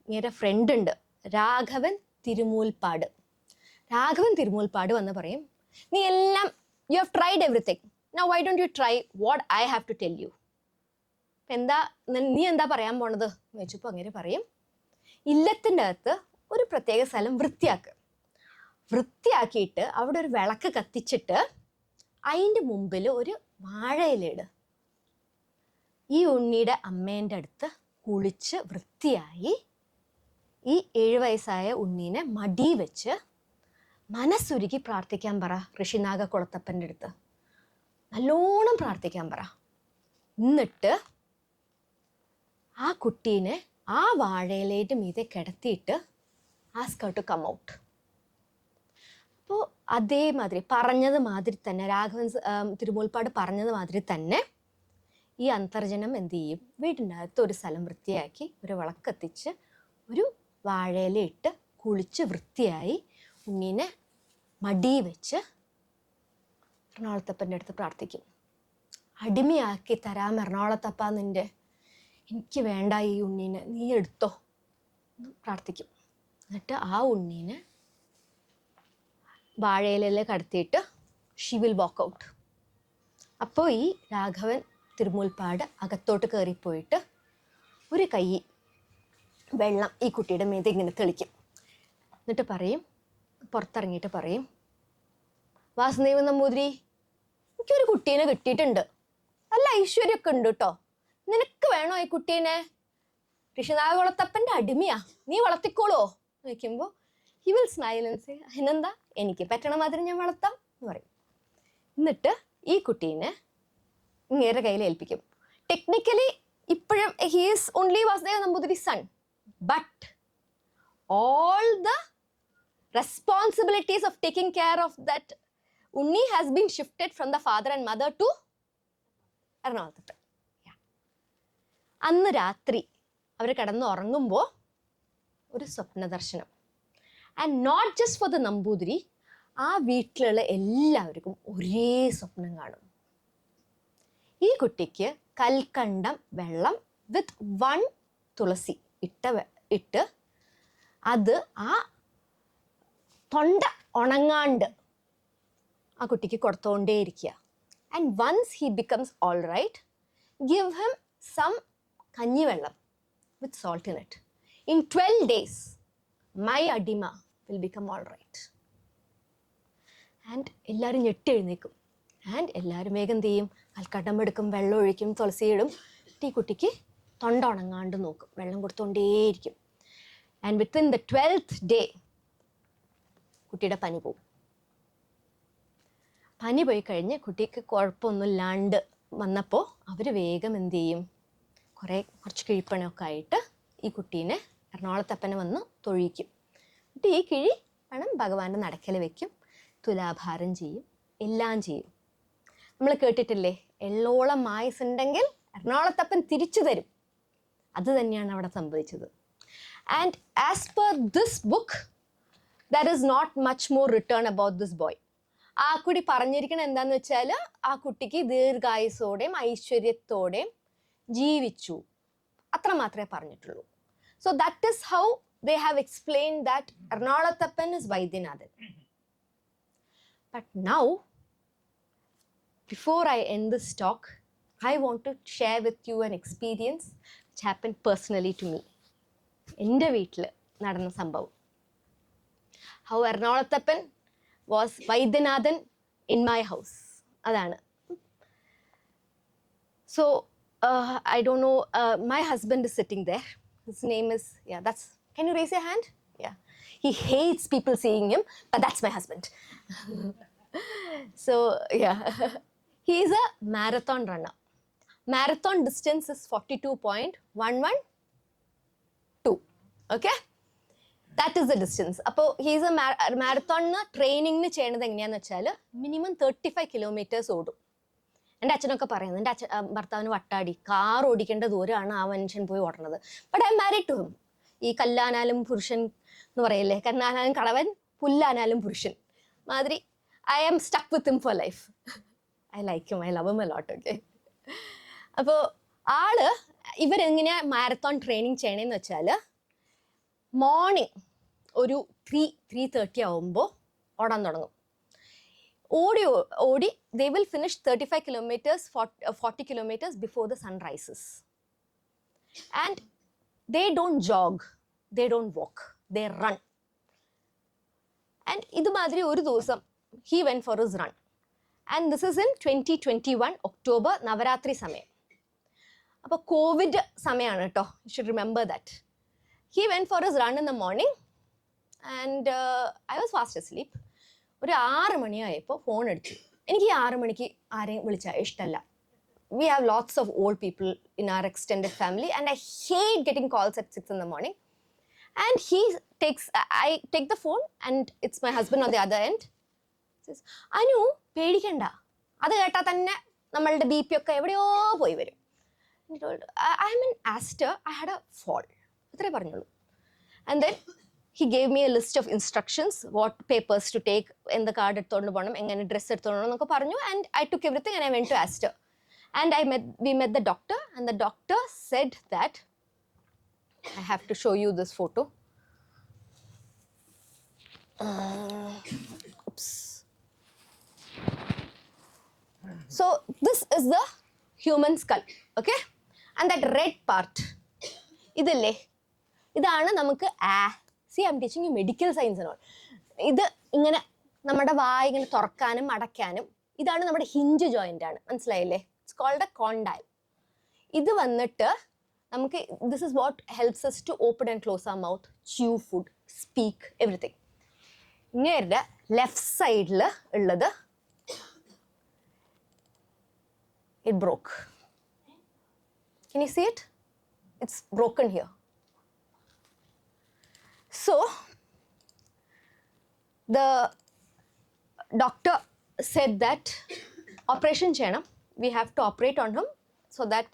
ഇങ്ങനെ ഫ്രണ്ട് ഉണ്ട്, രാഘവൻ തിരുമൂൽപ്പാട്. രാഘവൻ തിരുമൂൽപ്പാട് വന്ന് പറയും, നീ എല്ലാം you have tried everything, now why don't you try what I have to tell you. നീ എന്താ പറയാൻ പോണത് എന്ന് ചോദിച്ചപ്പോൾ അങ്ങനെ പറയും, ഇല്ലത്തിൻ്റെ അകത്ത് ഒരു പ്രത്യേക സ്ഥലം വൃത്തിയാക്കിയിട്ട് അവിടെ ഒരു വിളക്ക് കത്തിച്ചിട്ട് അതിൻ്റെ മുമ്പിൽ ഒരു വാഴയിലിട്. ഈ ഉണ്ണിയുടെ അമ്മേൻ്റെ അടുത്ത് കുളിച്ച് വൃത്തിയായി ഈ 7 വയസ്സായ ഉണ്ണീനെ മടി വെച്ച് മനസ്സുരുക്കി പ്രാർത്ഥിക്കാൻ പറ ഋഷിനാഗക്കുളത്തപ്പൻ്റെ അടുത്ത്. നല്ലോണം പ്രാർത്ഥിക്കാൻ പറ. എന്നിട്ട് ആ കുട്ടീനെ ആ വാഴയിലേൻ്റെ മീതെ കിടത്തിയിട്ട് ask her to come out. അപ്പോൾ അതേമാതിരി പറഞ്ഞത് മാതിരി തന്നെ രാഘവൻ തിരുമൂൽപ്പാട് പറഞ്ഞത് മാതിരി തന്നെ ഈ അന്തർജനം എന്ത് ചെയ്യും, വീടിനകത്ത് ഒരു സ്ഥലം വൃത്തിയാക്കി ഒരു വിളക്കത്തിച്ച് ഒരു വാഴയില ഇട്ട് കുളിച്ച് വൃത്തിയായി ഉണ്ണീനെ മടി വെച്ച് എറണാകുളത്തപ്പൻ്റെ അടുത്ത് പ്രാർത്ഥിക്കും. അടിമയാക്കി തരാം എറണാകുളത്തപ്പ നിൻ്റെ, എനിക്ക് വേണ്ട ഈ ഉണ്ണീനെ, നീ എടുത്തോ എന്ന് പ്രാർത്ഥിക്കും. എന്നിട്ട് ആ ഉണ്ണീനെ വാഴയിലെ കടത്തിയിട്ട് ഷി വിൽ വാക്ക് ഔട്ട്. അപ്പോൾ ഈ രാഘവൻ തിരുമുൽപ്പാട് അകത്തോട്ട് കയറിപ്പോയിട്ട് ഒരു കൈ വെള്ളം ഈ കുട്ടിയുടെ മീതെ ഇങ്ങനെ തെളിക്കും. എന്നിട്ട് പറയും, പുറത്തിറങ്ങിയിട്ട് പറയും, വാസുദേവൻ നമ്പൂതിരി, എനിക്കൊരു കുട്ടീനെ കിട്ടിയിട്ടുണ്ട്, നല്ല ഐശ്വര്യമൊക്കെ ഉണ്ട് കേട്ടോ, നിനക്ക് വേണോ ഈ കുട്ടീനെ? ഋഷിനാഗകുളത്തപ്പൻ്റെ അടിമയാ, നീ വളർത്തിക്കോളോ എന്ന് ചോദിക്കുമ്പോൾ he will smile and say, അതിനെന്താ, എനിക്ക് പറ്റണ മാതിരി ഞാൻ വളർത്താം എന്ന് പറയും. എന്നിട്ട് ഈ കുട്ടീനെ ഇങ്ങേരുടെ കയ്യിൽ ഏൽപ്പിക്കും. ടെക്നിക്കലി ഇപ്പോഴും he is only Vasudeva Namboothiri son, but all the responsibilities of taking care of that Unni has been shifted from the father and mother to Ernakulathappan. അന്ന് രാത്രി അവർ കിടന്നുറങ്ങുമ്പോൾ ഒരു സ്വപ്ന ദർശനം. And not just for the Namboothiri, ആ വീട്ടിലുള്ള എല്ലാവർക്കും ഒരേ സ്വപ്നം കാണും. ഈ കുട്ടിക്ക് കൽക്കണ്ടം വെള്ളം വിത്ത് 1 തുളസി ഇട്ട് അത് ആ തൊണ്ട ഉണങ്ങാണ്ട് ആ കുട്ടിക്ക് കൊടുത്തോണ്ടേയിരിക്കുക. And once he becomes all right, give him some kanjivellam with salt in it. In 12 days my adima will become all right. And എല്ലാവരും ഞെട്ടെഴുന്നേക്കും. ആൻഡ് എല്ലാവരും വേഗം എന്ത് ചെയ്യും, കൽക്കണ്ടം എടുക്കും, വെള്ളം ഒഴിക്കും, തുളസിയിടും. ഈ കുട്ടിക്ക് തൊണ്ട ഉണങ്ങാണ്ട് നോക്കും, വെള്ളം കൊടുത്തോണ്ടേയിരിക്കും. And within the 12th day കുട്ടിയുടെ പനി പോവും. പനി പോയി കഴിഞ്ഞ് കുട്ടിക്ക് കുഴപ്പമൊന്നുമില്ലാണ്ട് വന്നപ്പോൾ അവർ വേഗം എന്ത് ചെയ്യും, കുറച്ച് കിഴിപ്പണമൊക്കെ ആയിട്ട് ഈ കുട്ടീനെ എറണാകുളത്തപ്പനെ വന്ന് തൊഴിക്കും. എന്നിട്ട് ഈ കിഴി പണം ഭഗവാന്റെ നടക്കൽ വെക്കും, തുലാഭാരം ചെയ്യും, എല്ലാം ചെയ്യും. നമ്മൾ കേട്ടിട്ടില്ലേ, എള്ളോളം ആയുസുണ്ടെങ്കിൽ എറണാകുളത്തപ്പൻ തിരിച്ചു തരും. അത് തന്നെയാണ് അവിടെ സംഭവിച്ചത്. And as per this book, there is not much more written about this boy. ആ കുട്ടി പറഞ്ഞിരിക്കുന്നത് എന്താണെന്ന് വെച്ചാൽ, ആ കുട്ടിക്ക് ദീർഘായുസോടെയും ഐശ്വര്യത്തോടെയും ജീവിച്ചു, അത്ര മാത്രമേ പറഞ്ഞിട്ടുള്ളൂ. So that is how they have explained that Ernakulathappan is Vaidyanathan. But now, before I end this talk, I want to share with you an experience which happened personally to me. എൻ്റെ വീട്ടിൽ നടന്ന സംഭവം. How Ernakulathappan was Vaidyanathan in my house. അതാണ്. So I don't know, my husband is sitting there. His name is, that's, can you raise your hand? He hates people seeing him, but that's my husband. So he is a marathon runner. Marathon distance is 42.112. Okay, that is the distance. അപ്പോൾ he is a marathon ട്രെയിനിങ്ങിന് ചെയ്യണത് എങ്ങനെയാന്ന് വെച്ചാൽ minimum 35 kilometers ഓടും. എൻ്റെ അച്ഛനൊക്കെ പറയുന്നത്, എൻ്റെ ഭർത്താവിന് വട്ടാടി, കാർ ഓടിക്കേണ്ട ദൂരമാണ് ആ മനുഷ്യൻ പോയി ഓടണത്. But I am married to him. ഈ കല്ലാനാലും പുരുഷൻ എന്ന് പറയല്ലേ, കന്നാനാലും കളവൻ, പുല്ലാനാലും പുരുഷൻ മാതിരി I am stuck with him for life. I like him, I love him a lot. Okay, അപ്പോൾ ഇവരെങ്ങനെയാ മാരത്തോൺ ട്രെയിനിങ് ചെയ്യണമെന്ന് വെച്ചാൽ, മോർണിംഗ് ഒരു 3:30 ആവുമ്പോൾ ഓടാൻ തുടങ്ങും. ഓടി they will finish 35 kilometers, 40 kilometers before the sun rises. And they don't jog, they don't walk, they run. And idumadri oru ദിവസം he went for his run. And this is in 2021 October, Navaratri സമയം. അപ്പോൾ Covid സമയമാണ് കേട്ടോ, you should remember that. He went for his run in the morning and I was fast asleep. ഒരു 6 മണിയായപ്പോൾ phone അടിച്ചു. എനിക്ക് ഈ 6 മണിക്ക് ആരെയും വിളിച്ചാൽ ഇഷ്ടമല്ല. We have lots of old people in our extended family and I hate getting calls at 6 in the morning. And I take the phone and it's my husband on the other end. He says, Anu പേടിക്കണ്ട, അത് കേട്ടാൽ തന്നെ നമ്മളുടെ BP ഒക്കെ എവിടെയോ പോയി വരും. He told, I'm in Astor, I had a fall. അത്രേ പറഞ്ഞുള്ളൂ. And then he gave me a list of instructions, what papers to take, എന്ത് കാർഡ് എടുത്തുകൊണ്ട് പോകണം, എങ്ങനെ ഡ്രസ്സ് എടുത്തുകൊണ്ട് പോകണം എന്നൊക്കെ പറഞ്ഞു. And I took everything and I went to Astor. And we met the doctor, and the doctor said that, I have to show you this photo. Oops. So this is the human skull, okay? And that red part, idille, ഇതാണ് നമുക്ക് see, I'm teaching you medical science and all. ഇത് ഇങ്ങനെ നമ്മുടെ വായ ഇങ്ങനെ തുറക്കാനും അടയ്ക്കാനും, ഇതാണ് നമ്മുടെ ഹിഞ്ച് ജോയിന്റ് ആണ്, മനസ്സിലായില്ലേ? It's called a condyle. ഇത് വന്നിട്ട് നമുക്ക് this is what helps us to open and close our mouth, chew food, speak, everything. ഇങ്ങനെ ലെഫ്റ്റ് സൈഡിൽ ഉള്ളത് it broke. Can you see it? It's broken here. So the doctor said that operation cheyyanam, we have to operate on him so that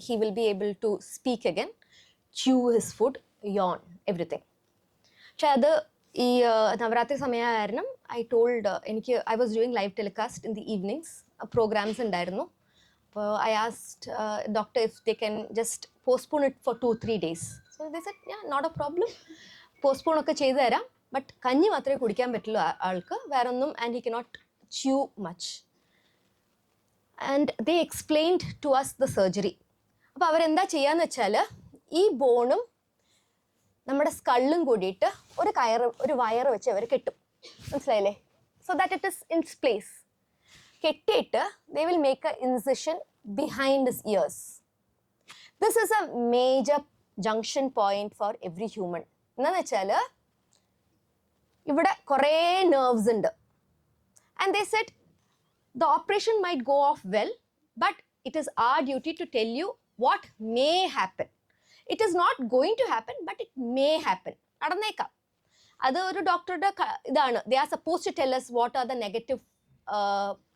he will be able to speak again, chew his food, yawn, everything. പക്ഷേ അത് ഈ നവരാത്രി സമയമായിരുന്നു. I told എനിക്ക് I was doing live telecast in the evenings, programs ഉണ്ടായിരുന്നു. അപ്പോൾ I asked doctor if they can just postpone it for 2-3 days. So they said, yeah, not a problem. Postpone ഒക്കെ ചെയ്തു തരാം, ബട്ട് കഞ്ഞി മാത്രമേ കുടിക്കാൻ പറ്റുള്ളൂ ആൾക്ക്, വേറെ ഒന്നും, and he cannot chew much. And they explained to us the surgery. അപ്പോൾ അവരെന്താ ചെയ്യാന്ന് വെച്ചാൽ ഈ ബോണും നമ്മുടെ സ്കള്ളും കൂടിയിട്ട് ഒരു വയറ് വെച്ച് അവർ കെട്ടും, മനസ്സിലായില്ലേ? So that it is in place. കെട്ടിയിട്ട് they will make a incision behind his ears. This is a major junction point for every human. എന്താന്ന് വെച്ചാൽ ഇവിടെ കുറേ nerves ഉണ്ട്. And they said the operation might go off well, but it is our duty to tell you what may happen. It is not going to happen, but it may happen. നടന്നേക്കാം. അത് ഒരു ഡോക്ടറുടെ ഇതാണ്. They are supposed to tell us what are the negative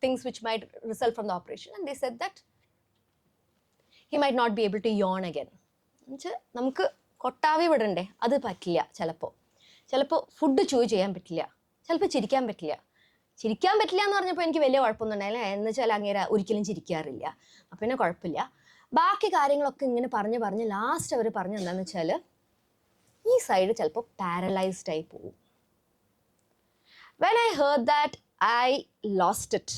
things which might result from the operation. And they said that he might not be able to yawn again. നമുക്ക് കൊട്ടാവി വിടണ്ടേ, അത് പറ്റില്ല. ചിലപ്പോൾ food choose ചെയ്യാൻ പറ്റില്ല, ചിലപ്പോൾ ചിരിക്കാൻ പറ്റില്ല എന്ന് പറഞ്ഞപ്പോൾ എനിക്ക് വലിയ കുഴപ്പമൊന്നും ഉണ്ടായില്ല. എന്ന് വെച്ചാൽ അങ്ങേരെ ഒരിക്കലും ചിരിക്കാറില്ല, അപ്പം പിന്നെ കുഴപ്പമില്ല. ബാക്കി കാര്യങ്ങളൊക്കെ ഇങ്ങനെ പറഞ്ഞ് ലാസ്റ്റ് അവർ പറഞ്ഞു എന്താണെന്ന് വെച്ചാൽ ഈ സൈഡ് ചിലപ്പോൾ പാരലൈസ്ഡ് ആയി പോകും. When I heard that, I lost it.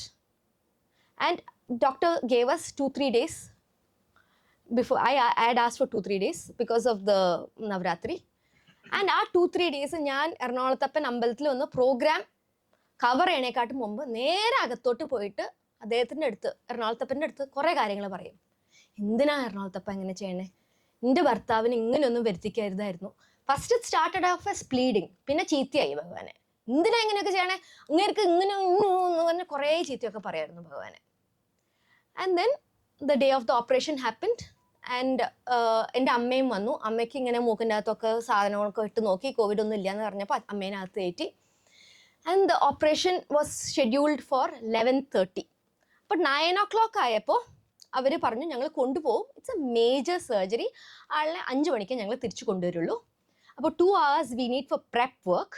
And doctor gave us 2-3 days. Before I had asked for 2-3 days because of the Navratri. And ആ 2-3 days ഞാൻ എറണാകുളത്തപ്പൻ അമ്പലത്തിൽ വന്ന് പ്രോഗ്രാം കവർ ചെയ്യണേക്കാട്ടും മുമ്പ് നേരെ അകത്തോട്ട് പോയിട്ട് അദ്ദേഹത്തിൻ്റെ അടുത്ത്, എറണാകുളത്തപ്പൻ്റെ അടുത്ത് കുറേ കാര്യങ്ങൾ പറയും. എന്തിനാ എറണാകുളത്തപ്പ ഇങ്ങനെ ചെയ്യണേ, എൻ്റെ ഭർത്താവിന് ഇങ്ങനെയൊന്നും വരുത്തിക്കരുതായിരുന്നു. First it started off as bleeding, പിന്നെ ചീത്തയായി ഭഗവാനെ, എന്തിനാ ഇങ്ങനെയൊക്കെ ചെയ്യണേ, അങ്ങേർക്ക് ഇങ്ങനെ എന്ന് പറഞ്ഞ് കുറേ ചീത്തയൊക്കെ പറയായിരുന്നു ഭഗവാനെ. And then the day of the operation happened. And എൻ്റെ അമ്മയും വന്നു. അമ്മയ്ക്ക് ഇങ്ങനെ മൂക്കിൻ്റെ അകത്തൊക്കെ സാധനങ്ങളൊക്കെ ഇട്ട് നോക്കി, കോവിഡ് ഒന്നും ഇല്ലയെന്ന് പറഞ്ഞപ്പോൾ അമ്മേനകത്ത് കയറ്റി. And the operation was scheduled for 11:30. അപ്പോൾ 9 o'clock ആയപ്പോൾ അവർ പറഞ്ഞു ഞങ്ങൾ കൊണ്ടുപോകും, ഇറ്റ്സ് എ മേജർ സർജറി, ആളെ 5 മണിക്ക് ഞങ്ങൾ തിരിച്ചു കൊണ്ടുവരുള്ളൂ. അപ്പോൾ 2 hours we need for prep work.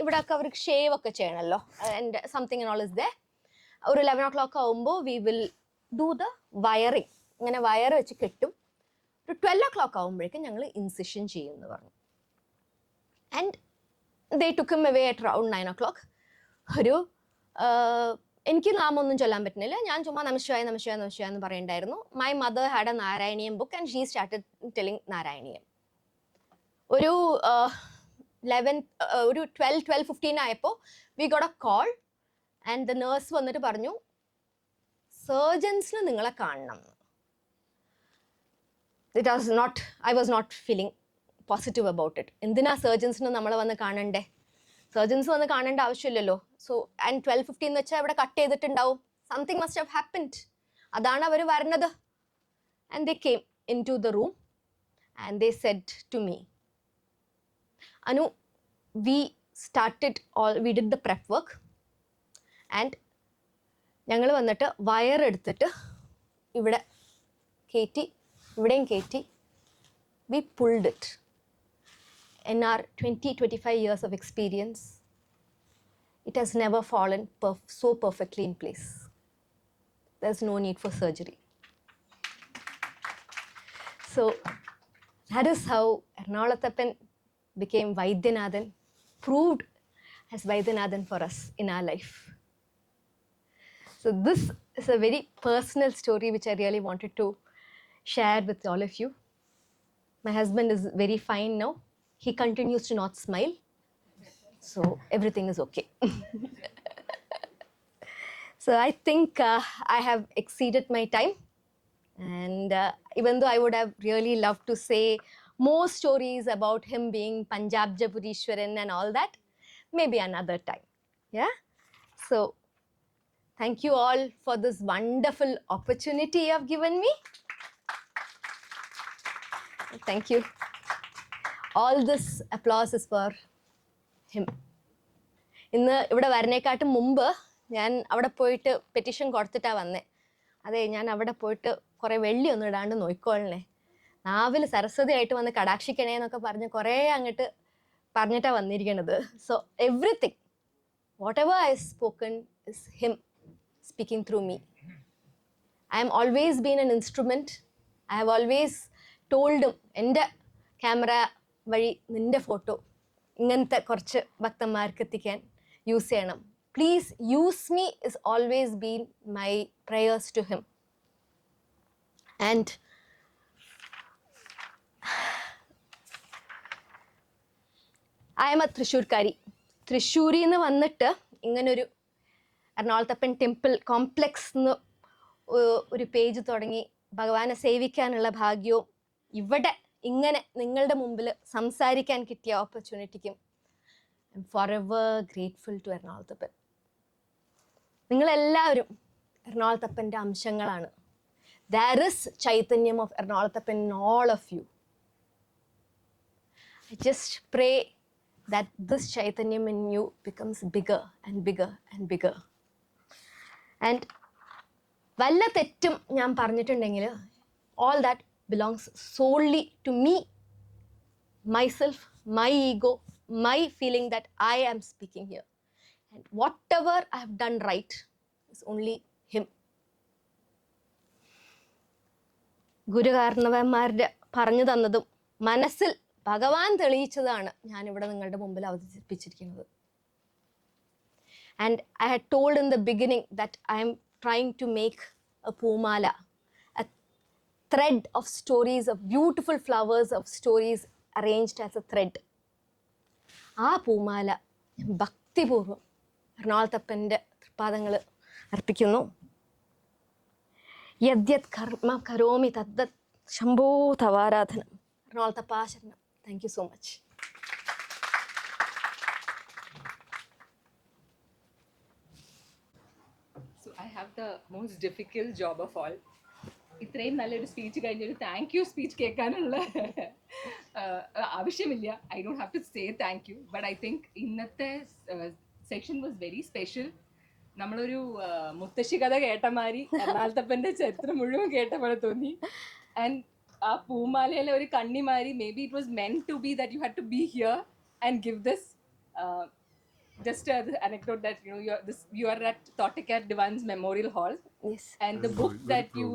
ഇവിടെയൊക്കെ അവർക്ക് ഷേവ് ഒക്കെ ചെയ്യണമല്ലോ, and something and all is there. ഒരു 11 o'clock ആകുമ്പോൾ we will do the wiring. ഇങ്ങനെ വയർ വെച്ച് കെട്ടും. ഒരു 12 o'clock ആകുമ്പോഴേക്കും ഞങ്ങൾ ഇൻസിഷൻ ചെയ്യുമെന്ന് പറഞ്ഞു. And they took him away at around 9 o'clock. ഒരു എനിക്ക് നാമൊന്നും ചൊല്ലാൻ പറ്റുന്നില്ല, ഞാൻ ചുമ്മാ നമശിവായ എന്ന് പറയണ്ടായിരുന്നു. My mother had a Narayaneeyam book and she started telling Narayaneeyam. ഒരു 12:15 ആയപ്പോൾ we got a call and the nurse വന്നിട്ട് പറഞ്ഞു സർജൻസിന് നിങ്ങളെ കാണണം. I was not feeling positive about it. എന്തിനാ സർജൻസിന് നമ്മളെ വന്ന് കാണണ്ടേ? സർജൻസ് വന്ന് കാണേണ്ട ആവശ്യമില്ലല്ലോ. സോ ആൻഡ് 12:15 എന്ന് വെച്ചാൽ ഇവിടെ കട്ട് ചെയ്തിട്ടുണ്ടാവും. Something must have happened. അതാണ് അവർ വരുന്നത്. And they came into the room and they said to me, Anu, we did the prep work. And ഞങ്ങൾ വന്നിട്ട് വയർ എടുത്തിട്ട് ഇവിടെ കയറ്റി ഇവിടെയും കയറ്റി. We pulled it. In our 25 years of experience, it has never fallen so perfectly in place. There's no need for surgery. So that is how Ernakulathappan became Vaidyanathan, proved as Vaidyanathan for us in our life. So this is a very personal story which I really wanted to share with all of you. My husband is very fine now. He continues to not smile. So everything is okay. So I think I have exceeded my time. And even though I would have really loved to say more stories about him being Punjab Japurishwaran and all that, maybe another time. Yeah? So thank you all for this wonderful opportunity you have given me. Thank you. All this applause is for him. ഇന്ന് ഇവിടെ വരണേക്കാട്ടും മുമ്പ് ഞാൻ അവിടെ പോയിട്ട് petition കൊടുത്തിട്ടാണ് വന്നേ. അതെ, ഞാൻ അവിടെ പോയിട്ട് കുറേ വെള്ളി ഒന്നും ഇടാണ്ട് നോക്കിക്കോളണേ, നാവിൽ സരസ്വതിയായിട്ട് വന്ന് കടാക്ഷിക്കണേ എന്നൊക്കെ പറഞ്ഞ് കുറേ അങ്ങോട്ട് പറഞ്ഞിട്ടാണ് വന്നിരിക്കണത്. So everything, whatever I spoken is him speaking through me. I am always been an instrument. I have always ടോൾഡും എൻ്റെ ക്യാമറ വഴി നിൻ്റെ ഫോട്ടോ ഇങ്ങനത്തെ കുറച്ച് ഭക്തന്മാർക്ക് എത്തിക്കാൻ യൂസ് ചെയ്യണം. Please use me is always been my prayers to him. And I am a Thrissurkari. തൃശ്ശൂരിൽ നിന്ന് വന്നിട്ട് ഇങ്ങനൊരു എറണാകുളത്തപ്പൻ ടെമ്പിൾ കോംപ്ലക്സ് എന്ന് ഒരു പേജ് തുടങ്ങി ഭഗവാനെ സേവിക്കാനുള്ള ഭാഗ്യവും ഇവിടെ ഇങ്ങനെ നിങ്ങളുടെ മുമ്പിൽ സംസാരിക്കാൻ കിട്ടിയ ഓപ്പർച്യൂണിറ്റിക്കും I am forever grateful to Ernakulathappan. നിങ്ങളെല്ലാവരും എറണാകുളത്തപ്പൻ്റെ അംശങ്ങളാണ്. There is ചൈതന്യം of Ernakulathappan in all of you. I just pray that this ചൈതന്യം in you becomes bigger and bigger and bigger. And വല്ല തെറ്റും ഞാൻ പറഞ്ഞിട്ടുണ്ടെങ്കിൽ all that belongs solely to me, myself, my ego, my feeling that I am speaking here. And whatever I have done right is only him. ഗുരുകാരണവന്മാരുടെ പറഞ്ഞു തന്നതും മനസ്സിൽ ഭഗവാൻ തെളിയിച്ചതാണ് ഞാനിവിടെ നിങ്ങളുടെ മുമ്പിൽ അവതരിപ്പിച്ചിരിക്കുന്നത്. And I had told in the beginning that I am trying to make a Poomala, a thread of stories, of beautiful flowers of stories arranged as a thread. ആ പൂമാല ഭക്തിപൂർവ്വം എറണാകുളത്തപ്പൻ്റെ തൃപ്പാദങ്ങൾ അർപ്പിക്കുന്നു. യദ്യത് കർമ്മ കരോമി തദ്ദത് ശംഭോ തവാരാധനം. എറണാകുളത്തപ്പാ ശരണം. Thank you so much. So I have the most difficult job of all. ഇത്രയും നല്ലൊരു speech കഴിഞ്ഞൊരു thank you speech കേൾക്കാനുള്ള ആവശ്യമില്ല. I don't have to say thank you. But I think ഇന്നത്തെ സെക്ഷൻ വാസ് വെരി സ്പെഷ്യൽ. നമ്മളൊരു മുത്തശ്ശി കഥ കേട്ട മാതിരി എറണാകുളത്തപ്പൻ്റെ ചരിത്രം മുഴുവൻ കേട്ട പോലെ തോന്നി. ആൻഡ് ആ പൂമാലയിലെ ഒരു കണ്ണിമാരി, maybe it was meant to be that you had to be here and give this. Just an anecdote that you are at Thottakat Divan's Memorial Hall. Yes. And the book that you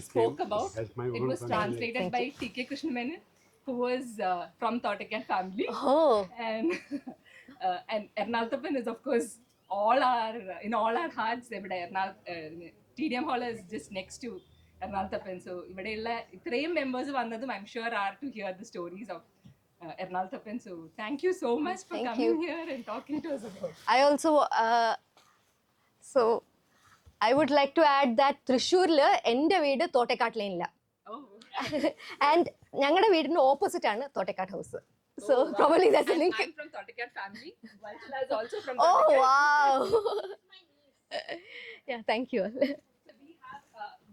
spoke about, it was translated by T.K. Krishna Menon, who was from Thottakat family. Oh. And Ernakulathappan is of course in all our hearts. TDM Hall is just next to Ernakulathappan. So ഇവിടെയുള്ള ഇത്രയും members വന്നതും I'm sure are to hear the stories of Ernakulathappan. So thank you so much for coming here and talking to us about it. I also I would like to add that തൃശ്ശൂരിൽ എൻ്റെ വീട് Thottakkattu ലൈനിലാണ്. Oh. And ഞങ്ങളുടെ വീടിൻ്റെ opposite ആണ് Thottakkattu house. So probably that's a link. I'm from Thottakat family. Valsala is also from Oh Thottakat. wow. Yeah, thank you. So we have,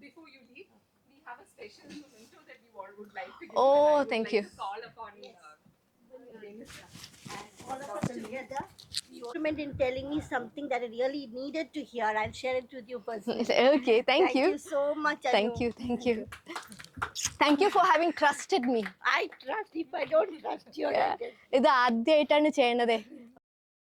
before you leave, we have a special intro that we all would like to give. Oh, I would thank like you. To call upon All of us together. Compliment in telling me something that I really needed to hear. I'll share it with you personally. Okay, thank you. Thank you so much. Thank you. Thank you for having trusted me. I trust. If I don't trust you, ഇത് ആദ്യമായിട്ടാണ് ചെയ്യണത്.